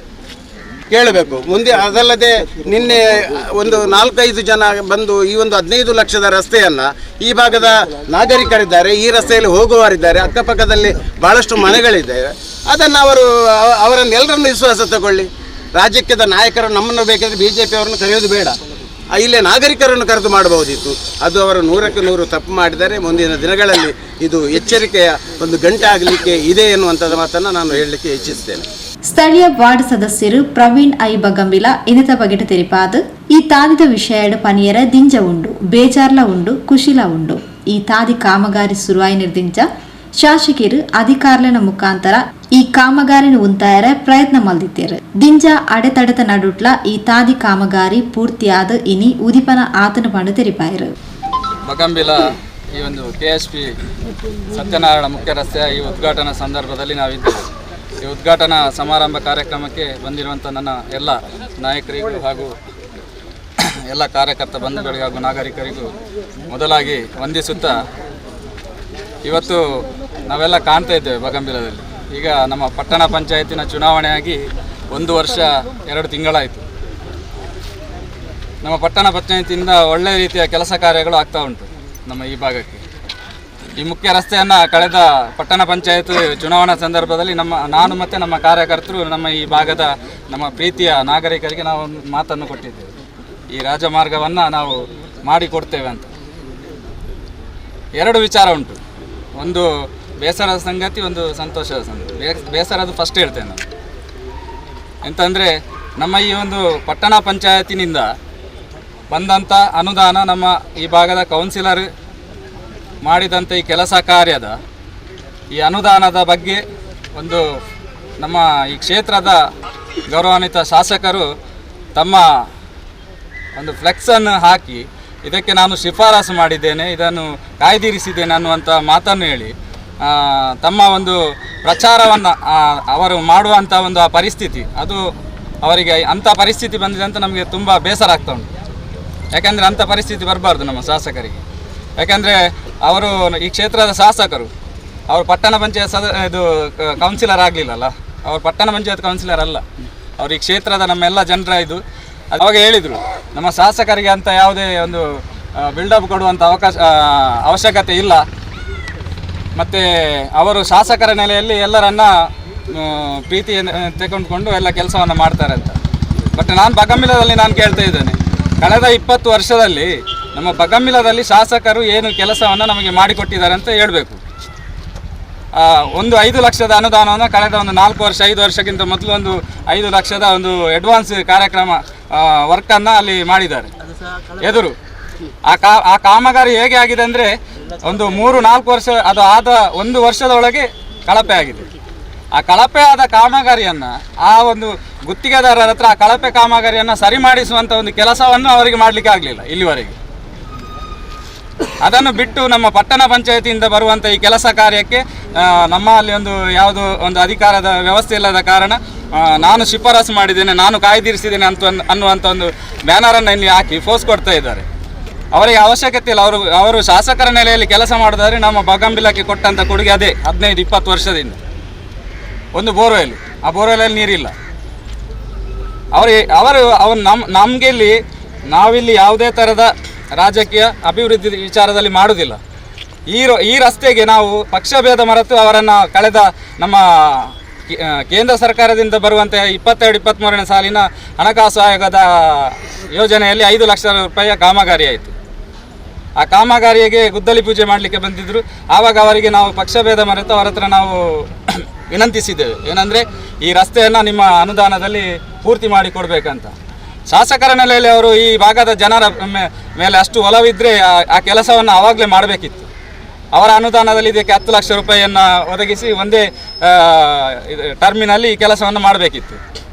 ಮುಂದೆ ಅದಲ್ಲದೆ ನಿನ್ನೆ ಒಂದು 4-5 ಜನ ಬಂದು ಈ ಒಂದು 15 ಲಕ್ಷದ ರಸ್ತೆಯನ್ನು, ಈ ಭಾಗದ ನಾಗರಿಕರಿದ್ದಾರೆ, ಈ ರಸ್ತೆಯಲ್ಲಿ ಹೋಗುವವರಿದ್ದಾರೆ, ಅಕ್ಕಪಕ್ಕದಲ್ಲಿ ಭಾಳಷ್ಟು ಮನೆಗಳಿದ್ದಾವೆ, ಅದನ್ನು ಅವರನ್ನೆಲ್ಲರನ್ನು ವಿಶ್ವಾಸ ತಗೊಳ್ಳಿ. ರಾಜ್ಯಕ್ಕೆ ನಾಯಕರು ನಮ್ಮನ್ನು ಬೇಕಾದರೆ BJP ಅವರನ್ನು ಕರೆಯೋದು ಬೇಡ, ಇಲ್ಲೇ ನಾಗರಿಕರನ್ನು ಕರೆದು ಮಾಡಬಹುದಿತ್ತು. ಅದು ಅವರು 100ಕ್ಕೆ 100 ತಪ್ಪು ಮಾಡಿದ್ದಾರೆ. ಮುಂದಿನ ದಿನಗಳಲ್ಲಿ ಇದು ಎಚ್ಚರಿಕೆಯ ಒಂದು ಗಂಟೆ ಆಗಲಿಕ್ಕೆ ಇದೆ ಎನ್ನುವಂಥದ್ದು ಮಾತನ್ನು ನಾನು ಹೇಳಲಿಕ್ಕೆ ಇಚ್ಛಿಸ್ತೇನೆ. ಸ್ಥಳೀಯ ವಾರ್ಡ್ ಸದಸ್ಯರು ಪ್ರವೀಣ್ ಐ ಬಗಂಬಿಲ ಇನತ ಬಗೆಟ್ ತೆರಿಪಾದು ಈ ತಾದಿದ ವಿಷಯಡ್ ಪನಿಯರ ದಿಂಜ ಉಂಡು, ಬೇಜಾರ್ಲ ಉಂಡು, ಕುಶಿಲ ಉಂಡು. ಈ ತಾದಿ ಕಾಮಗಾರಿ ಸುರುವಾಯಿ ನಿರ್ದಿಂಚ ಶಾಸಕರು ಅಧಿಕಾರನ ಮುಖಾಂತರ ಈ ಕಾಮಗಾರಿನ ಉಂತಾಯರ ಪ್ರಯತ್ನ ಮಲ್ದಿತ್ತೇರು. ದಿಂಜ ಅಡೆತಡೆತ ನಡುಟ್ಲ ಈ ತಾದಿ ಕಾಮಗಾರಿ ಪೂರ್ತಿಯಾದ ಇನಿ ಉದಿಪನ ಆತನ ಪಂಡು ತೆರಿಪಾಯರು. ಬಗಂಬಿಲ ಈ ಒಂದು KSP ಸತ್ಯನಾರಾಯಣ ಮುಖ್ಯ ರಸ್ತೆಯ ಈ ಉದ್ಘಾಟನಾ ಸಂದರ್ಭದಲ್ಲಿ ನಾವಿದ್ದೇವೆ. ಈ ಉದ್ಘಾಟನಾ ಸಮಾರಂಭ ಕಾರ್ಯಕ್ರಮಕ್ಕೆ ಬಂದಿರುವಂಥ ನನ್ನ ಎಲ್ಲ ನಾಯಕರಿಗೂ ಹಾಗೂ ಎಲ್ಲ ಕಾರ್ಯಕರ್ತ ಬಂಧುಗಳಿಗೂ ಹಾಗೂ ನಾಗರಿಕರಿಗೂ ಮೊದಲಾಗಿ ವಂದಿಸುತ್ತಾ, ಇವತ್ತು ನಾವೆಲ್ಲ ಕಾಣ್ತಾ ಇದ್ದೇವೆ ಬಗಂಬಿಲದಲ್ಲಿ. ಈಗ ನಮ್ಮ ಪಟ್ಟಣ ಪಂಚಾಯತಿನ ಚುನಾವಣೆಯಾಗಿ 1 ವರ್ಷ 2 ತಿಂಗಳಾಯಿತು. ನಮ್ಮ ಪಟ್ಟಣ ಪಂಚಾಯತಿಯಿಂದ ಒಳ್ಳೆಯ ರೀತಿಯ ಕೆಲಸ ಕಾರ್ಯಗಳು ಆಗ್ತಾ ಉಂಟು ನಮ್ಮ ಈ ಭಾಗಕ್ಕೆ. ಈ ಮುಖ್ಯ ರಸ್ತೆಯನ್ನು ಕಳೆದ ಪಟ್ಟಣ ಪಂಚಾಯತ್ ಚುನಾವಣಾ ಸಂದರ್ಭದಲ್ಲಿ ನಾನು ಮತ್ತು ನಮ್ಮ ಕಾರ್ಯಕರ್ತರು ನಮ್ಮ ಈ ಭಾಗದ ನಮ್ಮ ಪ್ರೀತಿಯ ನಾಗರಿಕರಿಗೆ ನಾವು ಒಂದು ಮಾತನ್ನು ಕೊಟ್ಟಿದ್ದೇವೆ, ಈ ರಾಜಮಾರ್ಗವನ್ನು ನಾವು ಮಾಡಿಕೊಡ್ತೇವೆ ಅಂತ. 2 ವಿಚಾರ ಉಂಟು, ಒಂದು ಬೇಸರದ ಸಂಗತಿ, ಒಂದು ಸಂತೋಷದ ಸಂಗತಿ. ಬೇಸರದ ಫಸ್ಟ್ ಹೇಳ್ತೇನೆ ನಾನು. ಎಂತಂದರೆ ನಮ್ಮ ಈ ಒಂದು ಪಟ್ಟಣ ಪಂಚಾಯತಿನಿಂದ ಬಂದಂಥ ಅನುದಾನ, ನಮ್ಮ ಈ ಭಾಗದ ಕೌನ್ಸಿಲರ್ ಮಾಡಿದಂಥ ಈ ಕೆಲಸ ಕಾರ್ಯದ ಈ ಅನುದಾನದ ಬಗ್ಗೆ ಒಂದು ನಮ್ಮ ಈ ಕ್ಷೇತ್ರದ ಗೌರವಾನ್ವಿತ ಶಾಸಕರು ತಮ್ಮ ಒಂದು ಫ್ಲೆಕ್ಸನ್ನು ಹಾಕಿ ಇದಕ್ಕೆ ನಾನು ಶಿಫಾರಸು ಮಾಡಿದ್ದೇನೆ, ಇದನ್ನು ಕಾಯ್ದಿರಿಸಿದ್ದೇನೆ ಅನ್ನುವಂಥ ಮಾತನ್ನು ಹೇಳಿ ತಮ್ಮ ಒಂದು ಪ್ರಚಾರವನ್ನು ಅವರು ಮಾಡುವಂಥ ಒಂದು ಆ ಪರಿಸ್ಥಿತಿ, ಅದು ಅವರಿಗೆ ಅಂಥ ಪರಿಸ್ಥಿತಿ ಬಂದಿದೆ ಅಂತ ನಮಗೆ ತುಂಬ ಬೇಸರ ಆಗ್ತಾ ಉಂಟು. ಯಾಕೆಂದರೆ ಅಂಥ ಪರಿಸ್ಥಿತಿ ಬರಬಾರ್ದು ನಮ್ಮ ಶಾಸಕರಿಗೆ. ಯಾಕೆಂದರೆ ಅವರು ಈ ಕ್ಷೇತ್ರದ ಶಾಸಕರು, ಅವರು ಪಟ್ಟಣ ಪಂಚಾಯತ್ ಇದು ಕೌನ್ಸಿಲರ್ ಆಗಲಿಲ್ಲಲ್ಲ, ಅವರು ಪಟ್ಟಣ ಪಂಚಾಯತ್ ಕೌನ್ಸಿಲರ್ ಅಲ್ಲ, ಅವರು ಈ ಕ್ಷೇತ್ರದ ನಮ್ಮೆಲ್ಲ ಜನರ ಇದು. ಅವಾಗ ಹೇಳಿದರು, ನಮ್ಮ ಶಾಸಕರಿಗೆ ಅಂತ ಯಾವುದೇ ಒಂದು ಬಿಲ್ಡಪ್ ಕೊಡುವಂಥ ಅವಶ್ಯಕತೆ ಇಲ್ಲ, ಮತ್ತು ಅವರು ಶಾಸಕರ ನೆಲೆಯಲ್ಲಿ ಎಲ್ಲರನ್ನ ಪ್ರೀತಿ ತೆಗೆದುಕೊಂಡು ಎಲ್ಲ ಕೆಲಸವನ್ನು ಮಾಡ್ತಾರೆ ಅಂತ. ಬಟ್ ನಾನು ಬಗಂಬಿಲದಲ್ಲಿ ನಾನು ಕೇಳ್ತಾ ಇದ್ದೇನೆ, ಕಳೆದ 20 ವರ್ಷದಲ್ಲಿ ನಮ್ಮ ಬಗಂಬಿಲದಲ್ಲಿ ಶಾಸಕರು ಏನು ಕೆಲಸವನ್ನು ನಮಗೆ ಮಾಡಿಕೊಟ್ಟಿದ್ದಾರೆ ಅಂತ ಹೇಳಬೇಕು. ಒಂದು 5 ಲಕ್ಷದ ಅನುದಾನವನ್ನು ಕಳೆದ ಒಂದು 4 ವರ್ಷ 5 ವರ್ಷಕ್ಕಿಂತ ಮೊದಲು ಒಂದು 5 ಲಕ್ಷದ ಒಂದು ಅಡ್ವಾನ್ಸ್ ಕಾರ್ಯಕ್ರಮ ವರ್ಕನ್ನು ಅಲ್ಲಿ ಮಾಡಿದ್ದಾರೆ ಎದುರು. ಆ ಕಾಮಗಾರಿ ಹೇಗೆ ಆಗಿದೆ ಅಂದರೆ ಒಂದು 3-4 ವರ್ಷ ಅದು ಆದ 1 ವರ್ಷದೊಳಗೆ ಕಳಪೆ ಆಗಿದೆ. ಆ ಕಳಪೆ ಆದ ಕಾಮಗಾರಿಯನ್ನು ಆ ಒಂದು ಗುತ್ತಿಗೆದಾರರ ಹತ್ರ ಆ ಕಳಪೆ ಕಾಮಗಾರಿಯನ್ನು ಸರಿ ಮಾಡಿಸುವಂಥ ಒಂದು ಕೆಲಸವನ್ನು ಅವರಿಗೆ ಮಾಡಲಿಕ್ಕೆ ಆಗಲಿಲ್ಲ ಇಲ್ಲಿವರೆಗೆ. ಅದನ್ನು ಬಿಟ್ಟು ನಮ್ಮ ಪಟ್ಟಣ ಪಂಚಾಯತಿಯಿಂದ ಬರುವಂಥ ಈ ಕೆಲಸ ಕಾರ್ಯಕ್ಕೆ ನಮ್ಮಲ್ಲಿ ಒಂದು ಯಾವುದೋ ಒಂದು ಅಧಿಕಾರದ ವ್ಯವಸ್ಥೆ ಇಲ್ಲದ ಕಾರಣ ನಾನು ಶಿಫಾರಸು ಮಾಡಿದ್ದೇನೆ, ನಾನು ಕಾಯ್ದಿರಿಸಿದ್ದೇನೆ ಅನ್ನುವಂಥ ಒಂದು ಬ್ಯಾನರನ್ನು ಇಲ್ಲಿ ಹಾಕಿ ಫೋರ್ಸ್ ಕೊಡ್ತಾ ಇದ್ದಾರೆ. ಅವರಿಗೆ ಅವಶ್ಯಕತೆ ಇಲ್ಲ. ಅವರು ಶಾಸಕರ ನೆಲೆಯಲ್ಲಿ ಕೆಲಸ ಮಾಡಿದರೆ ನಮ್ಮ ಬಗಂಬಿಲಕ್ಕೆ ಕೊಟ್ಟಂಥ ಕೊಡುಗೆ ಅದೇ 15-20 ವರ್ಷದಿಂದ. ಒಂದು ಬೋರ್ವೆಲ್, ಆ ಬೋರ್ವೆಲಲ್ಲಿ ನೀರಿಲ್ಲ. ಅವರು ನಮಗೆ ಇಲ್ಲಿ ನಾವಿಲ್ಲಿ ಯಾವುದೇ ಥರದ ರಾಜಕೀಯ ಅಭಿವೃದ್ಧಿ ವಿಚಾರದಲ್ಲಿ ಮಾಡುವುದಿಲ್ಲ. ಈ ರಸ್ತೆಗೆ ನಾವು ಪಕ್ಷಭೇದ ಮರೆತು ಅವರನ್ನು ಕಳೆದ ನಮ್ಮ ಕೇಂದ್ರ ಸರ್ಕಾರದಿಂದ ಬರುವಂಥ 22-23ನೇ ಸಾಲಿನ ಹಣಕಾಸು ಆಯೋಗದ ಯೋಜನೆಯಲ್ಲಿ 5 ಲಕ್ಷ ರೂಪಾಯಿಯ ಕಾಮಗಾರಿ ಆಯಿತು. ಆ ಕಾಮಗಾರಿಗೆ ಗುದ್ದಲಿ ಪೂಜೆ ಮಾಡಲಿಕ್ಕೆ ಬಂದಿದ್ದರು. ಆವಾಗ ಅವರಿಗೆ ನಾವು ಪಕ್ಷಭೇದ ಮರೆತು ಅವರ ಹತ್ರ ನಾವು ವಿನಂತಿಸಿದ್ದೇವೆ, ಏನಂದರೆ ಈ ರಸ್ತೆಯನ್ನು ನಿಮ್ಮ ಅನುದಾನದಲ್ಲಿ ಪೂರ್ತಿ ಮಾಡಿ ಕೊಡಬೇಕಂತ. ಶಾಸಕರ ನೆಲೆಯಲ್ಲಿ ಅವರು ಈ ಭಾಗದ ಜನರ ಮೇಲೆ ಅಷ್ಟು ಒಲವಿದ್ದರೆ ಆ ಕೆಲಸವನ್ನು ಆವಾಗಲೇ ಮಾಡಬೇಕಿತ್ತು. ಅವರ ಅನುದಾನದಲ್ಲಿ ಇದಕ್ಕೆ 10 ಲಕ್ಷ ರೂಪಾಯಿಯನ್ನು ಒದಗಿಸಿ ಒಂದೇ ಟರ್ಮಿನಲ್ಲಿ ಈ ಕೆಲಸವನ್ನು ಮಾಡಬೇಕಿತ್ತು.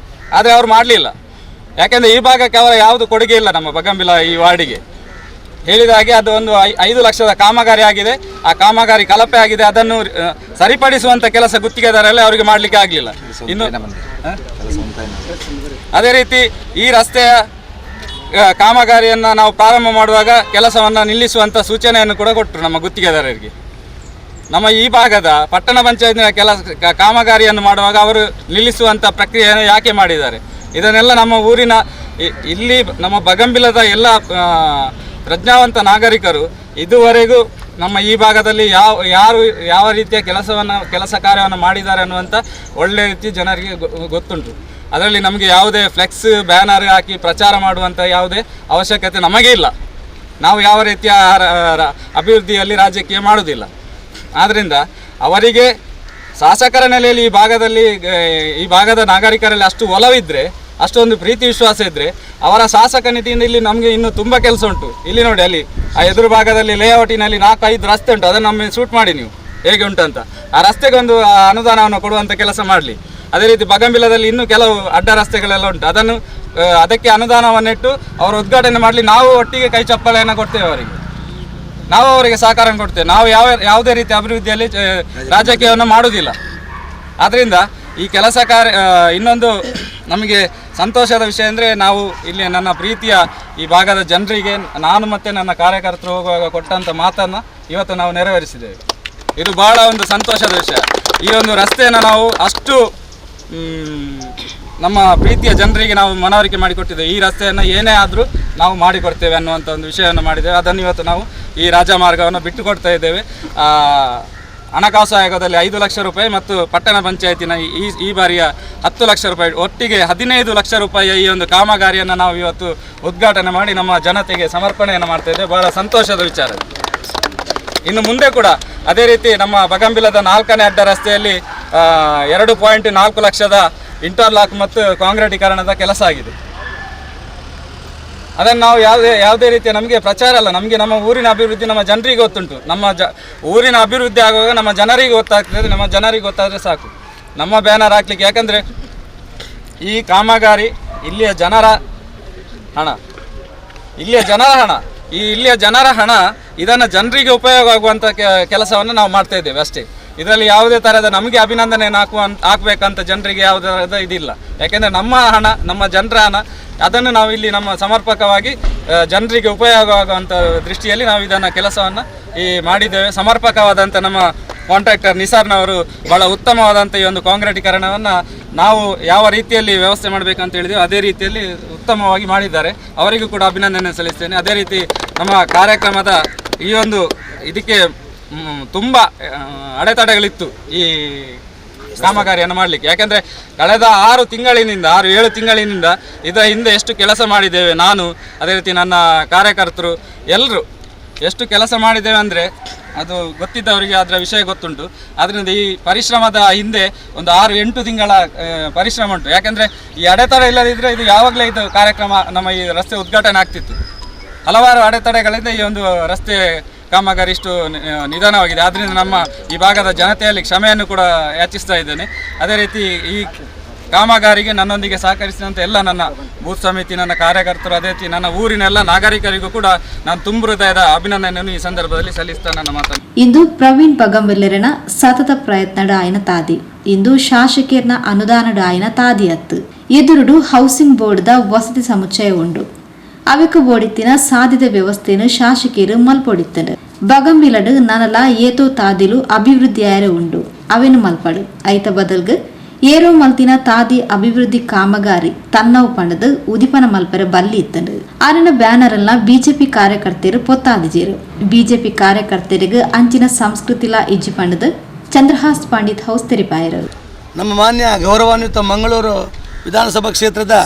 ಆದರೆ ಅವರು ಮಾಡಲಿಲ್ಲ. ಯಾಕೆಂದರೆ ಈ ಭಾಗಕ್ಕೆ ಅವರ ಯಾವುದು ಕೊಡುಗೆ ಇಲ್ಲ. ನಮ್ಮ ಬಗಂಬಿಲ ಈ ವಾರ್ಡಿಗೆ ಹೇಳಿದ ಹಾಗೆ ಅದು ಒಂದು 5 ಲಕ್ಷದ ಕಾಮಗಾರಿ ಆಗಿದೆ. ಆ ಕಾಮಗಾರಿ ಕಳಪೆ ಆಗಿದೆ. ಅದನ್ನು ಸರಿಪಡಿಸುವಂಥ ಕೆಲಸ ಗುತ್ತಿಗೆದಾರರಲ್ಲಿ ಅವರಿಗೆ ಮಾಡಲಿಕ್ಕೆ ಆಗಲಿಲ್ಲ. ಇನ್ನು ಅದೇ ರೀತಿ ಈ ರಸ್ತೆಯ ಕಾಮಗಾರಿಯನ್ನು ನಾವು ಪ್ರಾರಂಭ ಮಾಡುವಾಗ ಕೆಲಸವನ್ನು ನಿಲ್ಲಿಸುವಂಥ ಸೂಚನೆಯನ್ನು ಕೂಡ ಕೊಟ್ಟರು ನಮ್ಮ ಗುತ್ತಿಗೆದಾರರಿಗೆ. ನಮ್ಮ ಈ ಭಾಗದ ಪಟ್ಟಣ ಪಂಚಾಯತ್ನ ಕಾಮಗಾರಿಯನ್ನು ಮಾಡುವಾಗ ಅವರು ನಿಲ್ಲಿಸುವಂಥ ಪ್ರಕ್ರಿಯೆಯನ್ನು ಯಾಕೆ ಮಾಡಿದ್ದಾರೆ? ಇದನ್ನೆಲ್ಲ ನಮ್ಮ ಊರಿನ ಇಲ್ಲಿ ನಮ್ಮ ಬಗಂಬಿಲದ ಎಲ್ಲ ಪ್ರಜ್ಞಾವಂತ ನಾಗರಿಕರು ಇದುವರೆಗೂ ನಮ್ಮ ಈ ಭಾಗದಲ್ಲಿ ಯಾವ ರೀತಿಯ ಕೆಲಸ ಕಾರ್ಯವನ್ನು ಮಾಡಿದ್ದಾರೆ ಅನ್ನುವಂಥ ಒಳ್ಳೆಯ ರೀತಿ ಜನರಿಗೆ ಗೊತ್ತುಂಟು. ಅದರಲ್ಲಿ ನಮಗೆ ಯಾವುದೇ ಫ್ಲೆಕ್ಸ್ ಬ್ಯಾನರ್ ಹಾಕಿ ಪ್ರಚಾರ ಮಾಡುವಂಥ ಯಾವುದೇ ಅವಶ್ಯಕತೆ ನಮಗೆ ಇಲ್ಲ. ನಾವು ಯಾವ ರೀತಿಯ ಅಭಿವೃದ್ಧಿಯಲ್ಲಿ ರಾಜಕೀಯ ಮಾಡುವುದಿಲ್ಲ. ಆದ್ದರಿಂದ ಅವರಿಗೆ ಶಾಸಕರ ನೆಲೆಯಲ್ಲಿ ಈ ಭಾಗದ ನಾಗರಿಕರಲ್ಲಿ ಅಷ್ಟು ಒಲವಿದ್ದರೆ, ಅಷ್ಟೊಂದು ಪ್ರೀತಿ ವಿಶ್ವಾಸ ಇದ್ದರೆ, ಅವರ ಶಾಸಕ ನೀತಿಯಿಂದ ಇಲ್ಲಿ ನಮಗೆ ಇನ್ನೂ ತುಂಬ ಕೆಲಸ ಉಂಟು. ಇಲ್ಲಿ ನೋಡಿ, ಅಲ್ಲಿ ಆ ಎದುರು ಭಾಗದಲ್ಲಿ ಲೇಔಟಿನಲ್ಲಿ 4-5 ರಸ್ತೆ ಉಂಟು. ಅದನ್ನು ನಮಗೆ ಶೂಟ್ ಮಾಡಿ ನೀವು ಹೇಗೆ ಉಂಟಂತ. ಆ ರಸ್ತೆಗೊಂದು ಅನುದಾನವನ್ನು ಕೊಡುವಂಥ ಕೆಲಸ ಮಾಡಲಿ. ಅದೇ ರೀತಿ ಬಗಂಬಿಲದಲ್ಲಿ ಇನ್ನೂ ಕೆಲವು ಅಡ್ಡ ರಸ್ತೆಗಳೆಲ್ಲ ಉಂಟು. ಅದಕ್ಕೆ ಅನುದಾನವನ್ನಿಟ್ಟು ಅವರು ಉದ್ಘಾಟನೆ ಮಾಡಲಿ. ನಾವು ಒಟ್ಟಿಗೆ ಕೈ ಚಪ್ಪಲೆಯನ್ನು ಕೊಡ್ತೇವೆ ಅವರಿಗೆ. ನಾವು ಅವರಿಗೆ ಸಹಕಾರ ಕೊಡ್ತೇವೆ. ನಾವು ಯಾವುದೇ ರೀತಿ ಅಭಿವೃದ್ಧಿಯಲ್ಲಿ ರಾಜಕೀಯವನ್ನು ಮಾಡುವುದಿಲ್ಲ. ಆದ್ದರಿಂದ ಈ ಕೆಲಸ ಕಾರ್ಯ ಇನ್ನೊಂದು ನಮಗೆ ಸಂತೋಷದ ವಿಷಯ ಅಂದರೆ, ನಾವು ಇಲ್ಲಿ ನನ್ನ ಪ್ರೀತಿಯ ಈ ಭಾಗದ ಜನರಿಗೆ ನಾನು ಮತ್ತು ನನ್ನ ಕಾರ್ಯಕರ್ತರು ಹೋಗುವಾಗ ಕೊಟ್ಟಂಥ ಮಾತನ್ನು ಇವತ್ತು ನಾವು ನೆರವೇರಿಸಿದ್ದೇವೆ. ಇದು ಬಹಳ ಒಂದು ಸಂತೋಷದ ವಿಷಯ. ಈ ಒಂದು ರಸ್ತೆಯನ್ನು ನಾವು ಅಷ್ಟು ನಮ್ಮ ಪ್ರೀತಿಯ ಜನರಿಗೆ ನಾವು ಮನವರಿಕೆ ಮಾಡಿಕೊಟ್ಟಿದ್ದೇವೆ. ಈ ರಸ್ತೆಯನ್ನು ಏನೇ ಆದರೂ ನಾವು ಮಾಡಿಕೊಡ್ತೇವೆ ಅನ್ನುವಂಥ ಒಂದು ವಿಷಯವನ್ನು ಮಾಡಿದ್ದೇವೆ. ಅದನ್ನು ಇವತ್ತು ನಾವು ಈ ರಾಜಮಾರ್ಗವನ್ನು ಬಿಟ್ಟುಕೊಡ್ತಾ ಇದ್ದೇವೆ. ಹಣಕಾಸು ಆಯೋಗದಲ್ಲಿ 5 ಲಕ್ಷ ರೂಪಾಯಿ ಮತ್ತು ಪಟ್ಟಣ ಪಂಚಾಯತಿನ ಈ ಬಾರಿಯ 10 ಲಕ್ಷ ರೂಪಾಯಿ, ಒಟ್ಟಿಗೆ 15 ಲಕ್ಷ ರೂಪಾಯಿಯ ಈ ಒಂದು ಕಾಮಗಾರಿಯನ್ನು ನಾವು ಇವತ್ತು ಉದ್ಘಾಟನೆ ಮಾಡಿ ನಮ್ಮ ಜನತೆಗೆ ಸಮರ್ಪಣೆಯನ್ನು ಮಾಡ್ತಾ ಇದ್ದೇವೆ. ಬಹಳ ಸಂತೋಷದ ವಿಚಾರ. ಇನ್ನು ಮುಂದೆ ಕೂಡ ಅದೇ ರೀತಿ ನಮ್ಮ ಬಗಂಬಿಲದ 4ನೇ ಅಡ್ಡ ರಸ್ತೆಯಲ್ಲಿ 2.4 ಲಕ್ಷದ ಇಂಟರ್ಲಾಕ್ ಮತ್ತು ಕಾಂಕ್ರೀಟೀಕರಣದ ಕೆಲಸ ಆಗಿದೆ. ಅದನ್ನು ನಾವು ಯಾವುದೇ ರೀತಿಯ ನಮಗೆ ಪ್ರಚಾರ ಅಲ್ಲ. ನಮಗೆ ನಮ್ಮ ಊರಿನ ಅಭಿವೃದ್ಧಿ ನಮ್ಮ ಜನರಿಗೆ ಗೊತ್ತುಂಟು. ಊರಿನ ಅಭಿವೃದ್ಧಿ ಆಗುವಾಗ ನಮ್ಮ ಜನರಿಗೆ ಗೊತ್ತಾಗ್ತದೆ. ನಮ್ಮ ಜನರಿಗೆ ಗೊತ್ತಾದರೆ ಸಾಕು. ನಮ್ಮ ಬ್ಯಾನರ್ ಹಾಕ್ಲಿಕ್ಕೆ, ಯಾಕಂದರೆ ಈ ಕಾಮಗಾರಿ ಇಲ್ಲಿಯ ಜನರ ಹಣ, ಇಲ್ಲಿಯ ಜನರ ಹಣ ಇದನ್ನು ಜನರಿಗೆ ಉಪಯೋಗ ಆಗುವಂಥ ಕೆಲಸವನ್ನು ನಾವು ಮಾಡ್ತಾ ಇದ್ದೇವೆ ಅಷ್ಟೇ. ಇದರಲ್ಲಿ ಯಾವುದೇ ಥರದ ನಮಗೆ ಅಭಿನಂದನೆ ಹಾಕಬೇಕಂತ ಜನರಿಗೆ ಯಾವುದೇ ಥರದ ಇದಿಲ್ಲ. ಯಾಕೆಂದರೆ ನಮ್ಮ ಹಣ, ನಮ್ಮ ಜನರ ಹಣ, ಅದನ್ನು ನಾವು ಇಲ್ಲಿ ನಮ್ಮ ಸಮರ್ಪಕವಾಗಿ ಜನರಿಗೆ ಉಪಯೋಗವಾಗುವಂಥ ದೃಷ್ಟಿಯಲ್ಲಿ ನಾವು ಇದನ್ನು ಕೆಲಸವನ್ನು ಮಾಡಿದ್ದೇವೆ. ಸಮರ್ಪಕವಾದಂಥ ನಮ್ಮ ಕಾಂಟ್ರಾಕ್ಟರ್ ನಿಸಾರ್ನವರು ಭಾಳ ಉತ್ತಮವಾದಂಥ ಈ ಒಂದು ಕಾಂಕ್ರೀಟೀಕರಣವನ್ನು ನಾವು ಯಾವ ರೀತಿಯಲ್ಲಿ ವ್ಯವಸ್ಥೆ ಮಾಡಬೇಕಂತ ಹೇಳಿದೆವು ಅದೇ ರೀತಿಯಲ್ಲಿ ಉತ್ತಮವಾಗಿ ಮಾಡಿದ್ದಾರೆ. ಅವರಿಗೂ ಕೂಡ ಅಭಿನಂದನೆ ಸಲ್ಲಿಸ್ತೇನೆ. ಅದೇ ರೀತಿ ನಮ್ಮ ಕಾರ್ಯಕ್ರಮದ ಈ ಒಂದು ಇದಕ್ಕೆ ತುಂಬ ಅಡೆತಡೆಗಳಿತ್ತು ಈ ಕಾಮಗಾರಿಯನ್ನು ಮಾಡಲಿಕ್ಕೆ. ಯಾಕೆಂದರೆ ಕಳೆದ 6-7 ತಿಂಗಳಿನಿಂದ ಇದರ ಹಿಂದೆ ಎಷ್ಟು ಕೆಲಸ ಮಾಡಿದ್ದೇವೆ, ನಾನು ಅದೇ ರೀತಿ ನನ್ನ ಕಾರ್ಯಕರ್ತರು ಎಲ್ಲರೂ ಎಷ್ಟು ಕೆಲಸ ಮಾಡಿದ್ದೇವೆ ಅಂದರೆ ಅದು ಗೊತ್ತಿದ್ದವರಿಗೆ ಅದರ ವಿಷಯ ಗೊತ್ತುಂಟು. ಆದ್ದರಿಂದ ಈ ಪರಿಶ್ರಮದ ಹಿಂದೆ ಒಂದು 6-8 ತಿಂಗಳ ಪರಿಶ್ರಮ ಉಂಟು. ಯಾಕೆಂದರೆ ಈ ಅಡೆತಡೆ ಇಲ್ಲದಿದ್ದರೆ ಇದು ಯಾವಾಗಲೇ ಇದು ಕಾರ್ಯಕ್ರಮ ನಮ್ಮ ಈ ರಸ್ತೆ ಉದ್ಘಾಟನೆ ಆಗ್ತಿತ್ತು. ಹಲವಾರು ಅಡೆತಡೆಗಳಿಂದ ಈ ಒಂದು ರಸ್ತೆ ಕಾಮಗಾರಿ ಇಷ್ಟು ನಿಧಾನವಾಗಿದೆ. ಆದ್ದರಿಂದ ನಮ್ಮ ಈ ಭಾಗದ ಜನತೆಯಲ್ಲಿ ಕ್ಷಮೆಯನ್ನು ಕೂಡ ಯಾಚಿಸ್ತಾ ಇದ್ದೇನೆ. ಅದೇ ರೀತಿ ಈ ಕಾಮಗಾರಿಗೆ ನನ್ನೊಂದಿಗೆ ಸಹಕರಿಸಿದಂಥ ಎಲ್ಲ ನನ್ನ ಬೂತ್ ಸಮಿತಿ, ನನ್ನ ಕಾರ್ಯಕರ್ತರು, ಅದೇ ರೀತಿ ನನ್ನ ಊರಿನ ಎಲ್ಲ ನಾಗರಿಕರಿಗೂ ಕೂಡ ನಾನು ತುಂಬ ಹೃದಯದ ಅಭಿನಂದನೆಯನ್ನು ಈ ಸಂದರ್ಭದಲ್ಲಿ ಸಲ್ಲಿಸ್ತಾ ನನ್ನ ಮಾತನ್ನು. ಇಂದು ಪ್ರವೀಣ್ ಬಗಂಬೆಲ್ಲರನ ಸತತ ಪ್ರಯತ್ನಡ ಆಯ್ನ ತಾದಿ ಇಂದು ಶಾಸಕೀರ್ನ ಅನುದಾನಡ ಆಯ್ನ ತಾದಿ ಅತ್ತು ಎದುರುಡು ಹೌಸಿಂಗ್ ಬೋರ್ಡ್ದ ವಸತಿ ಸಮುಚ್ಚಯ ಉಂಡು. ಅವಕ್ಕೆ ಬೋಡಿತ್ತಿನ ಸಾಧ್ಯದ ವ್ಯವಸ್ಥೆಯನ್ನು ಶಾಸಕರು ಮಲ್ಪೊಡಿತ್ತರು. ಬಗಂಬಿಲಡು ನನಲ ಏತೋ ತಾದಿಲು ಅಭಿವೃದ್ಧಿ ಆಯರ ಉಂಡು ಅವೇನು ಮಲ್ಪಡು ಐತ ಬದಲ್ಗ ಏರೋ ಮಲ್ತಿನ ತಾದಿ ಅಭಿವೃದ್ಧಿ ಕಾಮಗಾರಿ ತನ್ನವು ಪಣದು ಉದಿಪನ ಮಲ್ಪರ ಬಲ್ಲಿ ಇತ್ತಂಡು. ಅರನ ಬ್ಯಾನರ್ ಅಲ್ಲ ಬಿಜೆಪಿ ಕಾರ್ಯಕರ್ತರು ಪೊತ್ತಾದಿಜೇರು. ಬಿಜೆಪಿ ಕಾರ್ಯಕರ್ತರಿಗೆ ಅಂಚಿನ ಸಂಸ್ಕೃತಿಲ ಇಜ್ಜಿ ಪಣದು ಚಂದ್ರಹಾಸ್ ಪಂಡಿತ್ ಹೌಸ್ ತೆರಿಪಾಯರು. ನಮ್ಮ ಮಾನ್ಯ ಗೌರವಾನ್ವಿತ ಮಂಗಳೂರು ವಿಧಾನಸಭಾ ಕ್ಷೇತ್ರದ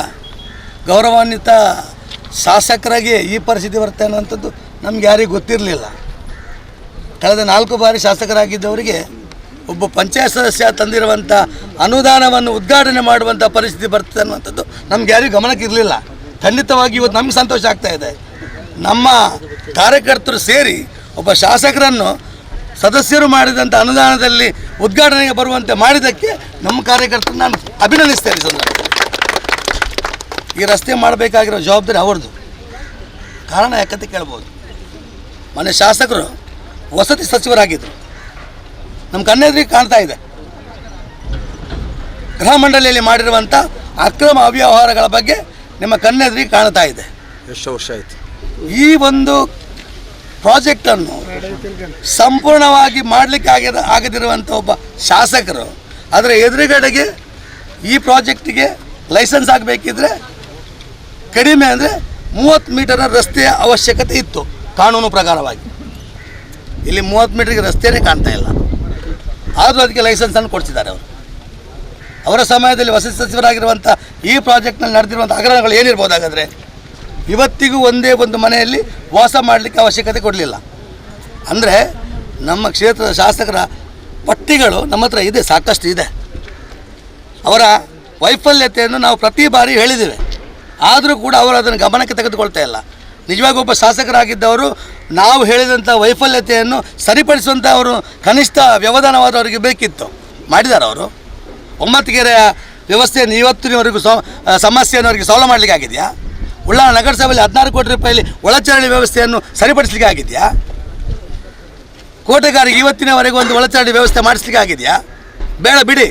ಗೌರವಾನ್ವಿತ ಶಾಸಕರಾಗಿ ಈ ಪರಿಸ್ಥಿತಿ ಬರುತ್ತೆ ಅನ್ನುವಂಥದ್ದು ನಮ್ಗೆ ಯಾರಿಗೂ ಗೊತ್ತಿರಲಿಲ್ಲ. ಕಳೆದ 4 ಬಾರಿ ಶಾಸಕರಾಗಿದ್ದವರಿಗೆ ಒಬ್ಬ ಪಂಚಾಯತ್ ಸದಸ್ಯ ತಂದಿರುವಂಥ ಅನುದಾನವನ್ನು ಉದ್ಘಾಟನೆ ಮಾಡುವಂಥ ಪರಿಸ್ಥಿತಿ ಬರ್ತದೆ ಅನ್ನುವಂಥದ್ದು ನಮ್ಗೆ ಯಾರಿಗೂ ಗಮನಕ್ಕೆ ಇರಲಿಲ್ಲ. ಖಂಡಿತವಾಗಿ ಇವತ್ತು ನಮ್ಗೆ ಸಂತೋಷ ಆಗ್ತಾ ಇದೆ. ನಮ್ಮ ಕಾರ್ಯಕರ್ತರು ಸೇರಿ ಒಬ್ಬ ಶಾಸಕರನ್ನು ಸದಸ್ಯರು ಮಾಡಿದಂಥ ಅನುದಾನದಲ್ಲಿ ಉದ್ಘಾಟನೆಗೆ ಬರುವಂತೆ ಮಾಡಿದ್ದಕ್ಕೆ ನಮ್ಮ ಕಾರ್ಯಕರ್ತರು ನಾನು ಅಭಿನಂದಿಸ್ತೇನೆ. ಸಂದರ್ಭ ಈ ರಸ್ತೆ ಮಾಡಬೇಕಾಗಿರೋ ಜವಾಬ್ದಾರಿ ಅವ್ರದ್ದು. ಕಾರಣ ಯಾಕಂತ ಕೇಳ್ಬೋದು. ಮೊನ್ನೆ ಶಾಸಕರು ವಸತಿ ಸಚಿವರಾಗಿದ್ದರು. ನಮ್ಮ ಕಣ್ಣೆದುರಿಗೆ ಕಾಣ್ತಾ ಇದೆ ಗೃಹ ಮಂಡಳಿಯಲ್ಲಿ ಮಾಡಿರುವಂಥ ಅಕ್ರಮ ಅವ್ಯವಹಾರಗಳ ಬಗ್ಗೆ ನಿಮ್ಮ ಕಣ್ಣೆದುರಿಗೆ ಕಾಣ್ತಾ ಇದೆ. ಎಷ್ಟು ವರ್ಷ ಆಯಿತು ಈ ಒಂದು ಪ್ರಾಜೆಕ್ಟನ್ನು ಸಂಪೂರ್ಣವಾಗಿ ಮಾಡಲಿಕ್ಕೆ ಆಗದಿರುವಂಥ ಒಬ್ಬ ಶಾಸಕರು ಅದರ ಎದುರುಗಡೆಗೆ ಈ ಪ್ರಾಜೆಕ್ಟಿಗೆ ಲೈಸೆನ್ಸ್ ಆಗಬೇಕಿದ್ರೆ ಕಡಿಮೆ ಅಂದರೆ 30 ಮೀಟರ್ ರಸ್ತೆಯ ಅವಶ್ಯಕತೆ ಇತ್ತು ಕಾನೂನು ಪ್ರಕಾರವಾಗಿ. ಇಲ್ಲಿ 30 ಮೀಟರ್ಗೆ ರಸ್ತೆಯೇ ಕಾಣ್ತಾ ಇಲ್ಲ. ಆದರೂ ಅದಕ್ಕೆ ಲೈಸೆನ್ಸನ್ನು ಕೊಡ್ತಿದ್ದಾರೆ ಅವರು. ಅವರ ಸಮಯದಲ್ಲಿ ವಸತಿ ಸಚಿವರಾಗಿರುವಂಥ ಈ ಪ್ರಾಜೆಕ್ಟ್ನಲ್ಲಿ ನಡೆದಿರುವಂಥ ಹಗರಣಗಳು ಏನಿರ್ಬೋದು? ಹಾಗಾದರೆ ಇವತ್ತಿಗೂ ಒಂದೇ ಒಂದು ಮನೆಯಲ್ಲಿ ವಾಸ ಮಾಡಲಿಕ್ಕೆ ಅವಶ್ಯಕತೆ ಕೊಡಲಿಲ್ಲ. ಅಂದರೆ ನಮ್ಮ ಕ್ಷೇತ್ರದ ಶಾಸಕರ ಪಟ್ಟಿಗಳು ನಮ್ಮ ಹತ್ರ ಇದೆ, ಸಾಕಷ್ಟು ಇದೆ. ಅವರ ವೈಫಲ್ಯತೆಯನ್ನು ನಾವು ಪ್ರತಿ ಬಾರಿ ಹೇಳಿದ್ದೇವೆ. ಆದರೂ ಕೂಡ ಅವರು ಅದನ್ನು ಗಮನಕ್ಕೆ ತೆಗೆದುಕೊಳ್ತಾ ಇಲ್ಲ. ನಿಜವಾಗಿ ಒಬ್ಬ ಶಾಸಕರಾಗಿದ್ದವರು ನಾವು ಹೇಳಿದಂಥ ವೈಫಲ್ಯತೆಯನ್ನು ಸರಿಪಡಿಸುವಂಥ ಅವರು ಕನಿಷ್ಠ ವ್ಯವಧಾನವಾದವರಿಗೆ ಬೇಕಿತ್ತು. ಮಾಡಿದ್ದಾರೆ ಅವರು. ಒಮ್ಮತ್ತಿಗೆರೆಯ ವ್ಯವಸ್ಥೆಯನ್ನು ಇವತ್ತಿನವರೆಗೂ ಸಮಸ್ಯೆಯನ್ನು ಅವರಿಗೆ ಸಾಲ್ವ್ ಮಾಡಲಿಕ್ಕೆ ಆಗಿದೆಯಾ? ಉಳ್ಳಾಳ ನಗರಸಭೆಯಲ್ಲಿ 16 ಕೋಟಿ ರೂಪಾಯಿಲಿ ಒಳಚರಂಡಿ ವ್ಯವಸ್ಥೆಯನ್ನು ಸರಿಪಡಿಸಲಿಕ್ಕೆ ಆಗಿದೆಯಾ? ಕೋಟೆಗಾರಿಗೆ ಇವತ್ತಿನವರೆಗೂ ಒಂದು ಒಳಚರಂಡಿ ವ್ಯವಸ್ಥೆ ಮಾಡಿಸ್ಲಿಕ್ಕೆ ಆಗಿದೆಯಾ? ಬೇಡ ಬಿಡಿ.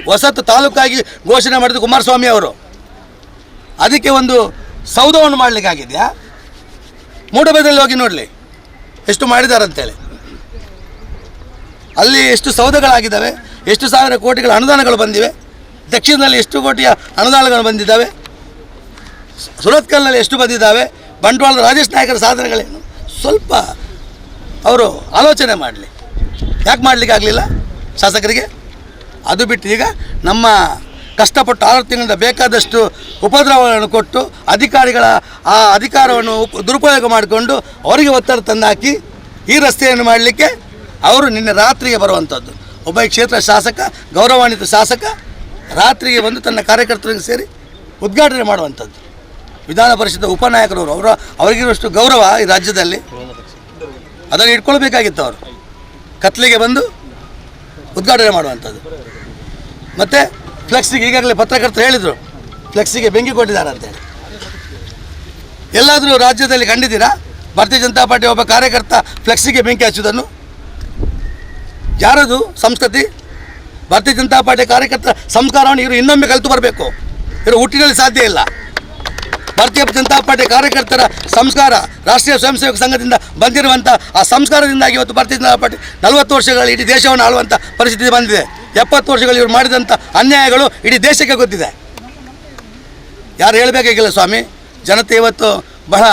ಹೊಸತು ತಾಲೂಕಾಗಿ ಘೋಷಣೆ ಮಾಡಿದ ಕುಮಾರಸ್ವಾಮಿ ಅವರು ಅದಕ್ಕೆ ಒಂದು ಸೌಧವನ್ನು ಮಾಡಲಿಕ್ಕಾಗಿದೆಯಾ? ಮೂಡಬಿದ್ರೆಯಲ್ಲಿ ಹೋಗಿ ನೋಡಲಿ ಎಷ್ಟು ಮಾಡಿದ್ದಾರೆ ಅಂತೇಳಿ. ಅಲ್ಲಿ ಎಷ್ಟು ಸೌಧಗಳಾಗಿದ್ದಾವೆ, ಎಷ್ಟು ಸಾವಿರ ಕೋಟಿಗಳ ಅನುದಾನಗಳು ಬಂದಿವೆ. ದಕ್ಷಿಣದಲ್ಲಿ ಎಷ್ಟು ಕೋಟಿಯ ಅನುದಾನಗಳು ಬಂದಿದ್ದಾವೆ, ಸುರತ್ಕಲ್ನಲ್ಲಿ ಎಷ್ಟು ಬಂದಿದ್ದಾವೆ, ಬಂಟ್ವಾಳದ ರಾಜೇಶ್ ನಾಯಕರ ಸಾಧನೆಗಳೇನು ಸ್ವಲ್ಪ ಅವರು ಆಲೋಚನೆ ಮಾಡಲಿ. ಯಾಕೆ ಮಾಡಲಿಕ್ಕೆ ಆಗಲಿಲ್ಲ ಶಾಸಕರಿಗೆ? ಅದು ಬಿಟ್ಟು ಈಗ ನಮ್ಮ ಕಷ್ಟಪಟ್ಟು 6 ತಿಂಗಳಿಂದ ಬೇಕಾದಷ್ಟು ಉಪದ್ರವಗಳನ್ನು ಕೊಟ್ಟು ಅಧಿಕಾರಿಗಳ ಆ ಅಧಿಕಾರವನ್ನು ದುರುಪಯೋಗ ಮಾಡಿಕೊಂಡು ಅವರಿಗೆ ಒತ್ತಡ ತಂದಾಕಿ ಈ ರಸ್ತೆಯನ್ನು ಮಾಡಲಿಕ್ಕೆ ಅವರು ನಿನ್ನೆ ರಾತ್ರಿಗೆ ಬರುವಂಥದ್ದು. ಒಬ್ಬ ಕ್ಷೇತ್ರ ಶಾಸಕ, ಗೌರವಾನ್ವಿತ ಶಾಸಕ ರಾತ್ರಿಗೆ ಬಂದು ತನ್ನ ಕಾರ್ಯಕರ್ತರಿಗೆ ಸೇರಿ ಉದ್ಘಾಟನೆ ಮಾಡುವಂಥದ್ದು. ವಿಧಾನ ಪರಿಷತ್ ಉಪನಾಯಕರವರು ಅವರಿಗಿರುವಷ್ಟು ಗೌರವ ಈ ರಾಜ್ಯದಲ್ಲಿ ಅದನ್ನು ಇಟ್ಕೊಳ್ಬೇಕಾಗಿತ್ತು. ಅವರು ಕತ್ಲಿಗೆ ಬಂದು ಉದ್ಘಾಟನೆ ಮಾಡುವಂಥದ್ದು. ಮತ್ತು ಫ್ಲೆಕ್ಸಿಗೆ ಈಗಾಗಲೇ ಪತ್ರಕರ್ತರು ಹೇಳಿದರು ಫ್ಲೆಕ್ಸಿಗೆ ಬೆಂಕಿ ಕೊಟ್ಟಿದ್ದಾರೆ ಅಂತೇಳಿ. ಎಲ್ಲಾದರೂ ರಾಜ್ಯದಲ್ಲಿ ಕಂಡಿದ್ದೀರಾ ಭಾರತೀಯ ಜನತಾ ಪಾರ್ಟಿ ಒಬ್ಬ ಕಾರ್ಯಕರ್ತ ಫ್ಲೆಕ್ಸಿಗೆ ಬೆಂಕಿ ಹಚ್ಚುವುದನ್ನು? ಯಾರದು ಸಂಸ್ಕೃತಿ? ಭಾರತೀಯ ಜನತಾ ಪಾರ್ಟಿ ಕಾರ್ಯಕರ್ತರ ಸಂಸ್ಕಾರವನ್ನು ಇವರು ಇನ್ನೊಮ್ಮೆ ಕಲಿತು ಬರಬೇಕು. ಇವರು ಹುಟ್ಟಿನಲ್ಲಿ ಸಾಧ್ಯ ಇಲ್ಲ. ಭಾರತೀಯ ಜನತಾ ಪಾರ್ಟಿ ಕಾರ್ಯಕರ್ತರ ಸಂಸ್ಕಾರ ರಾಷ್ಟ್ರೀಯ ಸ್ವಯಂ ಸೇವಕ ಸಂಘದಿಂದ ಬಂದಿರುವಂಥ ಆ ಸಂಸ್ಕಾರದಿಂದಾಗಿ ಇವತ್ತು ಭಾರತೀಯ ಜನತಾ ಪಾರ್ಟಿ 40 ವರ್ಷಗಳು ಇಡೀ ದೇಶವನ್ನು ಆಳುವಂಥ ಪರಿಸ್ಥಿತಿ ಬಂದಿದೆ. 70 ವರ್ಷಗಳು ಇವರು ಮಾಡಿದಂಥ ಅನ್ಯಾಯಗಳು ಇಡೀ ದೇಶಕ್ಕೆ ಗೊತ್ತಿದೆ. ಯಾರು ಹೇಳಬೇಕಾಗಿಲ್ಲ ಸ್ವಾಮಿ. ಜನತೆ ಇವತ್ತು ಬಹಳ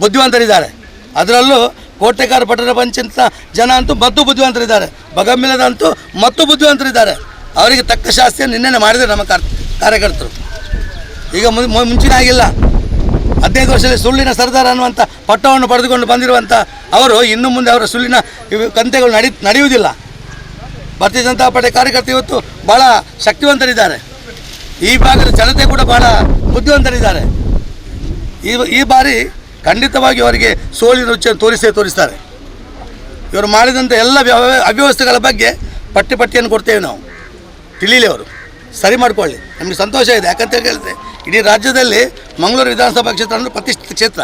ಬುದ್ಧಿವಂತರಿದ್ದಾರೆ. ಅದರಲ್ಲೂ ಕೋಟೆಕಾರ ಪಟ್ಟಣ ಪಂಚಾಯತ್ನ ಜನ ಅಂತೂ ಮತ್ತು ಬುದ್ಧಿವಂತರಿದ್ದಾರೆ, ಬಗಮಿಲ್ಲದಂತೂ ಮತ್ತು ಬುದ್ಧಿವಂತರಿದ್ದಾರೆ. ಅವರಿಗೆ ತಕ್ಕ ಶಾಸ್ತಿ ನಿನ್ನೆ ಮಾಡಿದರೆ ನಮ್ಮ ಕಾರ್ಯಕರ್ತರು. ಈಗ ಮುಂಚಿನ ಆಗಿಲ್ಲ. 15 ವರ್ಷದಲ್ಲಿ ಸುಳ್ಳಿನ ಸರ್ದಾರ ಅನ್ನುವಂಥ ಪಟ್ಟವನ್ನು ಪಡೆದುಕೊಂಡು ಬಂದಿರುವಂಥ ಅವರು ಇನ್ನು ಮುಂದೆ ಅವರ ಸುಳ್ಳಿನ ಕಂತೆಗಳು ನಡೆಯುವುದಿಲ್ಲ. ಭಾರತೀಯ ಜನತಾ ಪಾರ್ಟಿ ಕಾರ್ಯಕರ್ತರು ಇವತ್ತು ಭಾಳ ಶಕ್ತಿವಂತರಿದ್ದಾರೆ. ಈ ಭಾಗದ ಜನತೆ ಕೂಡ ಭಾಳ ಬುದ್ಧಿವಂತರಿದ್ದಾರೆ. ಈ ಬಾರಿ ಖಂಡಿತವಾಗಿ ಅವರಿಗೆ ಸೋಲಿನ ರುಚಿಯನ್ನು ತೋರಿಸ್ತಾರೆ. ಇವರು ಮಾಡಿದಂಥ ಎಲ್ಲ ಅವ್ಯವಸ್ಥೆಗಳ ಬಗ್ಗೆ ಪಟ್ಟಿಯನ್ನು ಕೊಡ್ತೇವೆ ನಾವು. ತಿಳಿಲಿ ಅವರು ಸರಿ ಮಾಡಿಕೊಳ್ಳಿ. ನಮಗೆ ಸಂತೋಷ ಇದೆ. ಯಾಕಂತ ಹೇಳಿದ್ರೆ ಇಡೀ ರಾಜ್ಯದಲ್ಲಿ ಮಂಗಳೂರು ವಿಧಾನಸಭಾ ಕ್ಷೇತ್ರ ಅಂದರೆ ಪ್ರತಿಷ್ಠಿತ ಕ್ಷೇತ್ರ.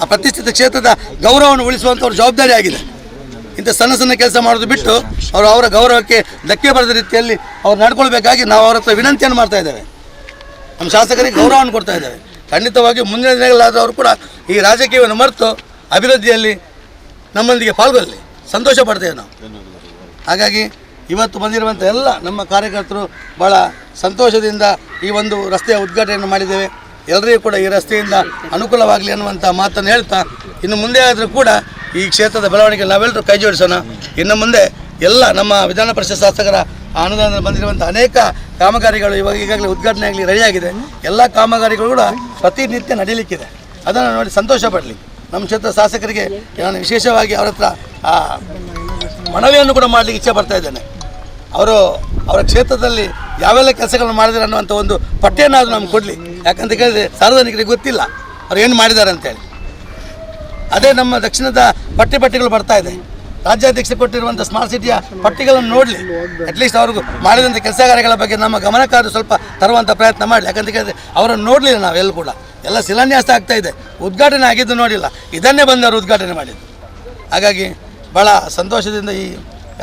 ಆ ಪ್ರತಿಷ್ಠಿತ ಕ್ಷೇತ್ರದ ಗೌರವವನ್ನು ಉಳಿಸುವಂಥವ್ರ ಜವಾಬ್ದಾರಿ ಆಗಿದೆ. ಇಂಥ ಸಣ್ಣ ಕೆಲಸ ಮಾಡೋದು ಬಿಟ್ಟು ಅವರ ಗೌರವಕ್ಕೆ ಧಕ್ಕೆ ಬರದ ರೀತಿಯಲ್ಲಿ ಅವ್ರು ನಡ್ಕೊಳ್ಬೇಕಾಗಿ ನಾವು ಅವ್ರ ಹತ್ರ ವಿನಂತಿಯನ್ನು ಮಾಡ್ತಾ ಇದ್ದೇವೆ. ನಮ್ಮ ಶಾಸಕರಿಗೆ ಗೌರವವನ್ನು ಕೊಡ್ತಾ ಇದ್ದೇವೆ. ಖಂಡಿತವಾಗಿ ಮುಂದಿನ ದಿನಗಳಾದರೂ ಅವರು ಕೂಡ ಈ ರಾಜಕೀಯವನ್ನು ಮರೆತು ಅಭಿವೃದ್ಧಿಯಲ್ಲಿ ನಮ್ಮೊಂದಿಗೆ ಪಾಲ್ಗೊಳ್ಳಿ. ಸಂತೋಷ ಪಡ್ತೇವೆ ನಾವು. ಹಾಗಾಗಿ ಇವತ್ತು ಬಂದಿರುವಂಥ ಎಲ್ಲ ನಮ್ಮ ಕಾರ್ಯಕರ್ತರು ಭಾಳ ಸಂತೋಷದಿಂದ ಈ ಒಂದು ರಸ್ತೆಯ ಉದ್ಘಾಟನೆಯನ್ನು ಮಾಡಿದ್ದೇವೆ. ಎಲ್ಲರಿಗೂ ಕೂಡ ಈ ರಸ್ತೆಯಿಂದ ಅನುಕೂಲವಾಗಲಿ ಅನ್ನುವಂಥ ಮಾತನ್ನು ಹೇಳ್ತಾ, ಇನ್ನು ಮುಂದೆ ಆದರೂ ಕೂಡ ಈ ಕ್ಷೇತ್ರದ ಬೆಳವಣಿಗೆ ನಾವೆಲ್ಲರೂ ಕೈ ಜೋಡಿಸೋಣ. ಇನ್ನು ಮುಂದೆ ಎಲ್ಲ ನಮ್ಮ ವಿಧಾನ ಪರಿಷತ್ ಶಾಸಕರ ಅನುದಾನದಲ್ಲಿ ಬಂದಿರುವಂಥ ಅನೇಕ ಕಾಮಗಾರಿಗಳು ಈಗಾಗಲೇ ಉದ್ಘಾಟನೆ ಆಗಲಿ ರೆಡಿಯಾಗಿದೆ. ಎಲ್ಲ ಕಾಮಗಾರಿಗಳು ಕೂಡ ಪ್ರತಿನಿತ್ಯ ನಡೀಲಿಕ್ಕಿದೆ. ಅದನ್ನು ನೋಡಿ ಸಂತೋಷ ಪಡಲಿ. ನಮ್ಮ ಕ್ಷೇತ್ರದ ಶಾಸಕರಿಗೆ ನಾನು ವಿಶೇಷವಾಗಿ ಅವರ ಹತ್ರ ಮನವಿಯನ್ನು ಕೂಡ ಮಾಡಲಿಕ್ಕೆ ಇಚ್ಛೆ ಪಡ್ತಾ ಇದ್ದೇನೆ. ಅವರ ಕ್ಷೇತ್ರದಲ್ಲಿ ಯಾವೆಲ್ಲ ಕೆಲಸಗಳನ್ನು ಮಾಡಿದ್ದಾರೆ ಅನ್ನುವಂಥ ಒಂದು ಪಟ್ಟಿಯನ್ನಾದರೂ ನಮ್ಗೆ ಕೊಡಲಿ. ಯಾಕಂತ ಕೇಳಿದ್ರೆ ಸಾರ್ವಜನಿಕರಿಗೆ ಗೊತ್ತಿಲ್ಲ ಅವ್ರು ಏನು ಮಾಡಿದ್ದಾರೆ ಅಂತೇಳಿ. ಅದೇ ನಮ್ಮ ದಕ್ಷಿಣದ ಪಟ್ಟಿಗಳು ಬರ್ತಾ ಇದೆ. ರಾಜ್ಯಾಧ್ಯಕ್ಷರು ಕೊಟ್ಟಿರುವಂಥ ಸ್ಮಾರ್ಟ್ ಸಿಟಿಯ ಪಟ್ಟಿಗಳನ್ನು ನೋಡಲಿ. ಅಟ್ಲೀಸ್ಟ್ ಅವ್ರಿಗೂ ಮಾಡಿದಂಥ ಕೆಲಸ ಕಾರ್ಯಗಳ ಬಗ್ಗೆ ನಮ್ಮ ಗಮನಕ್ಕಾದರೂ ಸ್ವಲ್ಪ ತರುವಂಥ ಪ್ರಯತ್ನ ಮಾಡಲಿ. ಯಾಕಂತ ಕೇಳಿದ್ರೆ ಅವರನ್ನು ನೋಡಲಿಲ್ಲ ನಾವೆಲ್ಲ ಕೂಡ. ಎಲ್ಲ ಶಿಲಾನ್ಯಾಸ ಆಗ್ತಾ ಇದೆ, ಉದ್ಘಾಟನೆ ಆಗಿದ್ದು ನೋಡಿಲ್ಲ. ಇದನ್ನೇ ಬಂದು ಅವರು ಉದ್ಘಾಟನೆ ಮಾಡಿದ್ದು. ಹಾಗಾಗಿ ಭಾಳ ಸಂತೋಷದಿಂದ ಈ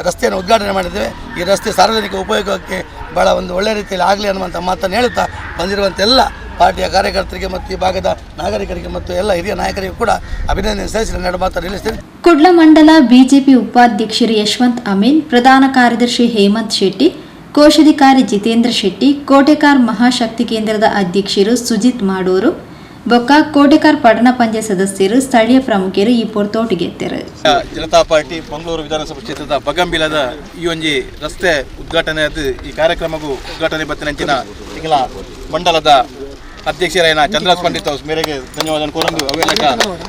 ರಸ್ತೆಯನ್ನು ಉದ್ಘಾಟನೆ ಮಾಡಿದ್ದೇವೆ. ಈ ರಸ್ತೆ ಸಾರ್ವಜನಿಕ ಉಪಯೋಗಕ್ಕೆ ಭಾಳ ಒಂದು ಒಳ್ಳೆಯ ರೀತಿಯಲ್ಲಿ ಆಗಲಿ ಅನ್ನುವಂಥ ಮಾತನ್ನು ಹೇಳುತ್ತಾ ಬಂದಿರುವಂಥ ಎಲ್ಲ ಪಾರ್ಟಿಯ ಕಾರ್ಯಕರ್ತರಿಗೆ ಮತ್ತು ಈ ಭಾಗದ ನಾಗರಿಕರಿಗೆ ಮತ್ತು ಎಲ್ಲ ಹಿರಿಯ ನಾಯಕರಿಗೂ ಕೂಡ ಅಭಿನಂದನೆ ಸಲ್ಲಿಸಿ ಎರಡು ಮಾತನ್ನು ನಿಲ್ಲಿಸ್ತೇನೆ. ಕುಡ್ಲ ಮಂಡಲ ಬಿಜೆಪಿ ಉಪಾಧ್ಯಕ್ಷರು ಯಶವಂತ್ ಅಮೀನ್, ಪ್ರಧಾನ ಕಾರ್ಯದರ್ಶಿ ಹೇಮಂತ್ ಶೆಟ್ಟಿ, ಕೋಶಾಧಿಕಾರಿ ಜಿತೇಂದ್ರ ಶೆಟ್ಟಿ, ಕೋಟೆಕಾರ್ ಮಹಾಶಕ್ತಿ ಕೇಂದ್ರದ ಅಧ್ಯಕ್ಷರು ಸುಜಿತ್ ಮಾಡೂರು ಬೊಕ್ಕ ಕೋಟೆಕಾರ್ ಪಟ್ಟಣ ಪಂಚಾಯತ್ ಸದಸ್ಯರು, ಸ್ಥಳೀಯ ಪ್ರಮುಖರು ಈ ಪೊರ್ತೋಟಿಗೆತ್ತರು. ಜನತಾ ಪಾರ್ಟಿ ಮಂಗಳೂರು ವಿಧಾನಸಭಾ ಕ್ಷೇತ್ರದ ಬಗಂಬಿಲದ ಈ ಒಂಜಿ ರಸ್ತೆ ಉದ್ಘಾಟನೆ ಈ ಕಾರ್ಯಕ್ರಮಗೂ ಉದ್ಘಾಟನೆ ಬತ್ತಿನಂಚಿನ ತಿಂಗಳ ಮಂಡಲದ ಅಧ್ಯಕ್ಷರೇನ ಚಂದ್ರಾಸ್ ಪಂಡಿತ್ ಅವ್ರ ಮೇರೆಗೆ ಧನ್ಯವಾದ ಕೋರಂದು ಅವೇಲಕ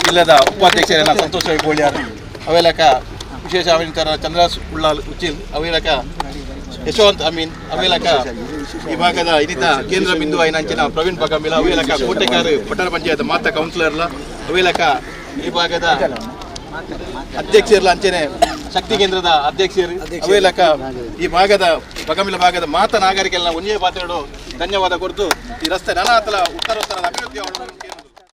ಜಿಲ್ಲೆದ ಉಪಾಧ್ಯಕ್ಷರೇನ ಸಂತೋಷ್ ಗೋಳ್ಯಾರ್ ಅವೇಲಕ ವಿಶೇಷ ಆವಿಂತರ ಚಂದ್ರಾಸ್ ಉಳ್ಳಾಲ್ ಉಚಿಲ್ ಅವೇಲಕ ಯಶವಂತ್ ಅಮೀನ್ ಅವೇಲಕ ಈ ಭಾಗದ ಇನ್ನಿತ ಕೇಂದ್ರ ಬಿಂದು ಐನಂಚಿನ ಪ್ರವೀಣ್ ಬಗಂಬಿಲ ಅವೇಲಕ ಕೋಟೆಕಾರ್ ಪಟ್ಟಣ ಪಂಚಾಯತ್ ಮಾತಾ ಕೌನ್ಸಿಲರ್ಲ ಅವೇಲಕ ಈ ಭಾಗದ ಅಧ್ಯಕ್ಷರ್ಲ ಅಂಚೆನೆ ಶಕ್ತಿ ಕೇಂದ್ರದ ಅಧ್ಯಕ್ಷರು ಅವೇಲಕ ಈ ಭಾಗದ ಬಗಂಬಿಲ ಭಾಗದ ಮಾತಾ ನಾಗರಿಕೆಲ್ಲ ಒಂದೇ ಪಾತ್ರೆಗಳು ಧನ್ಯವಾದ ಕೊಡ್ತು ಈ ರಸ್ತೆ ನನ್ನ ಉತ್ತರೋತ್ತರ ಅಭಿವೃದ್ಧಿ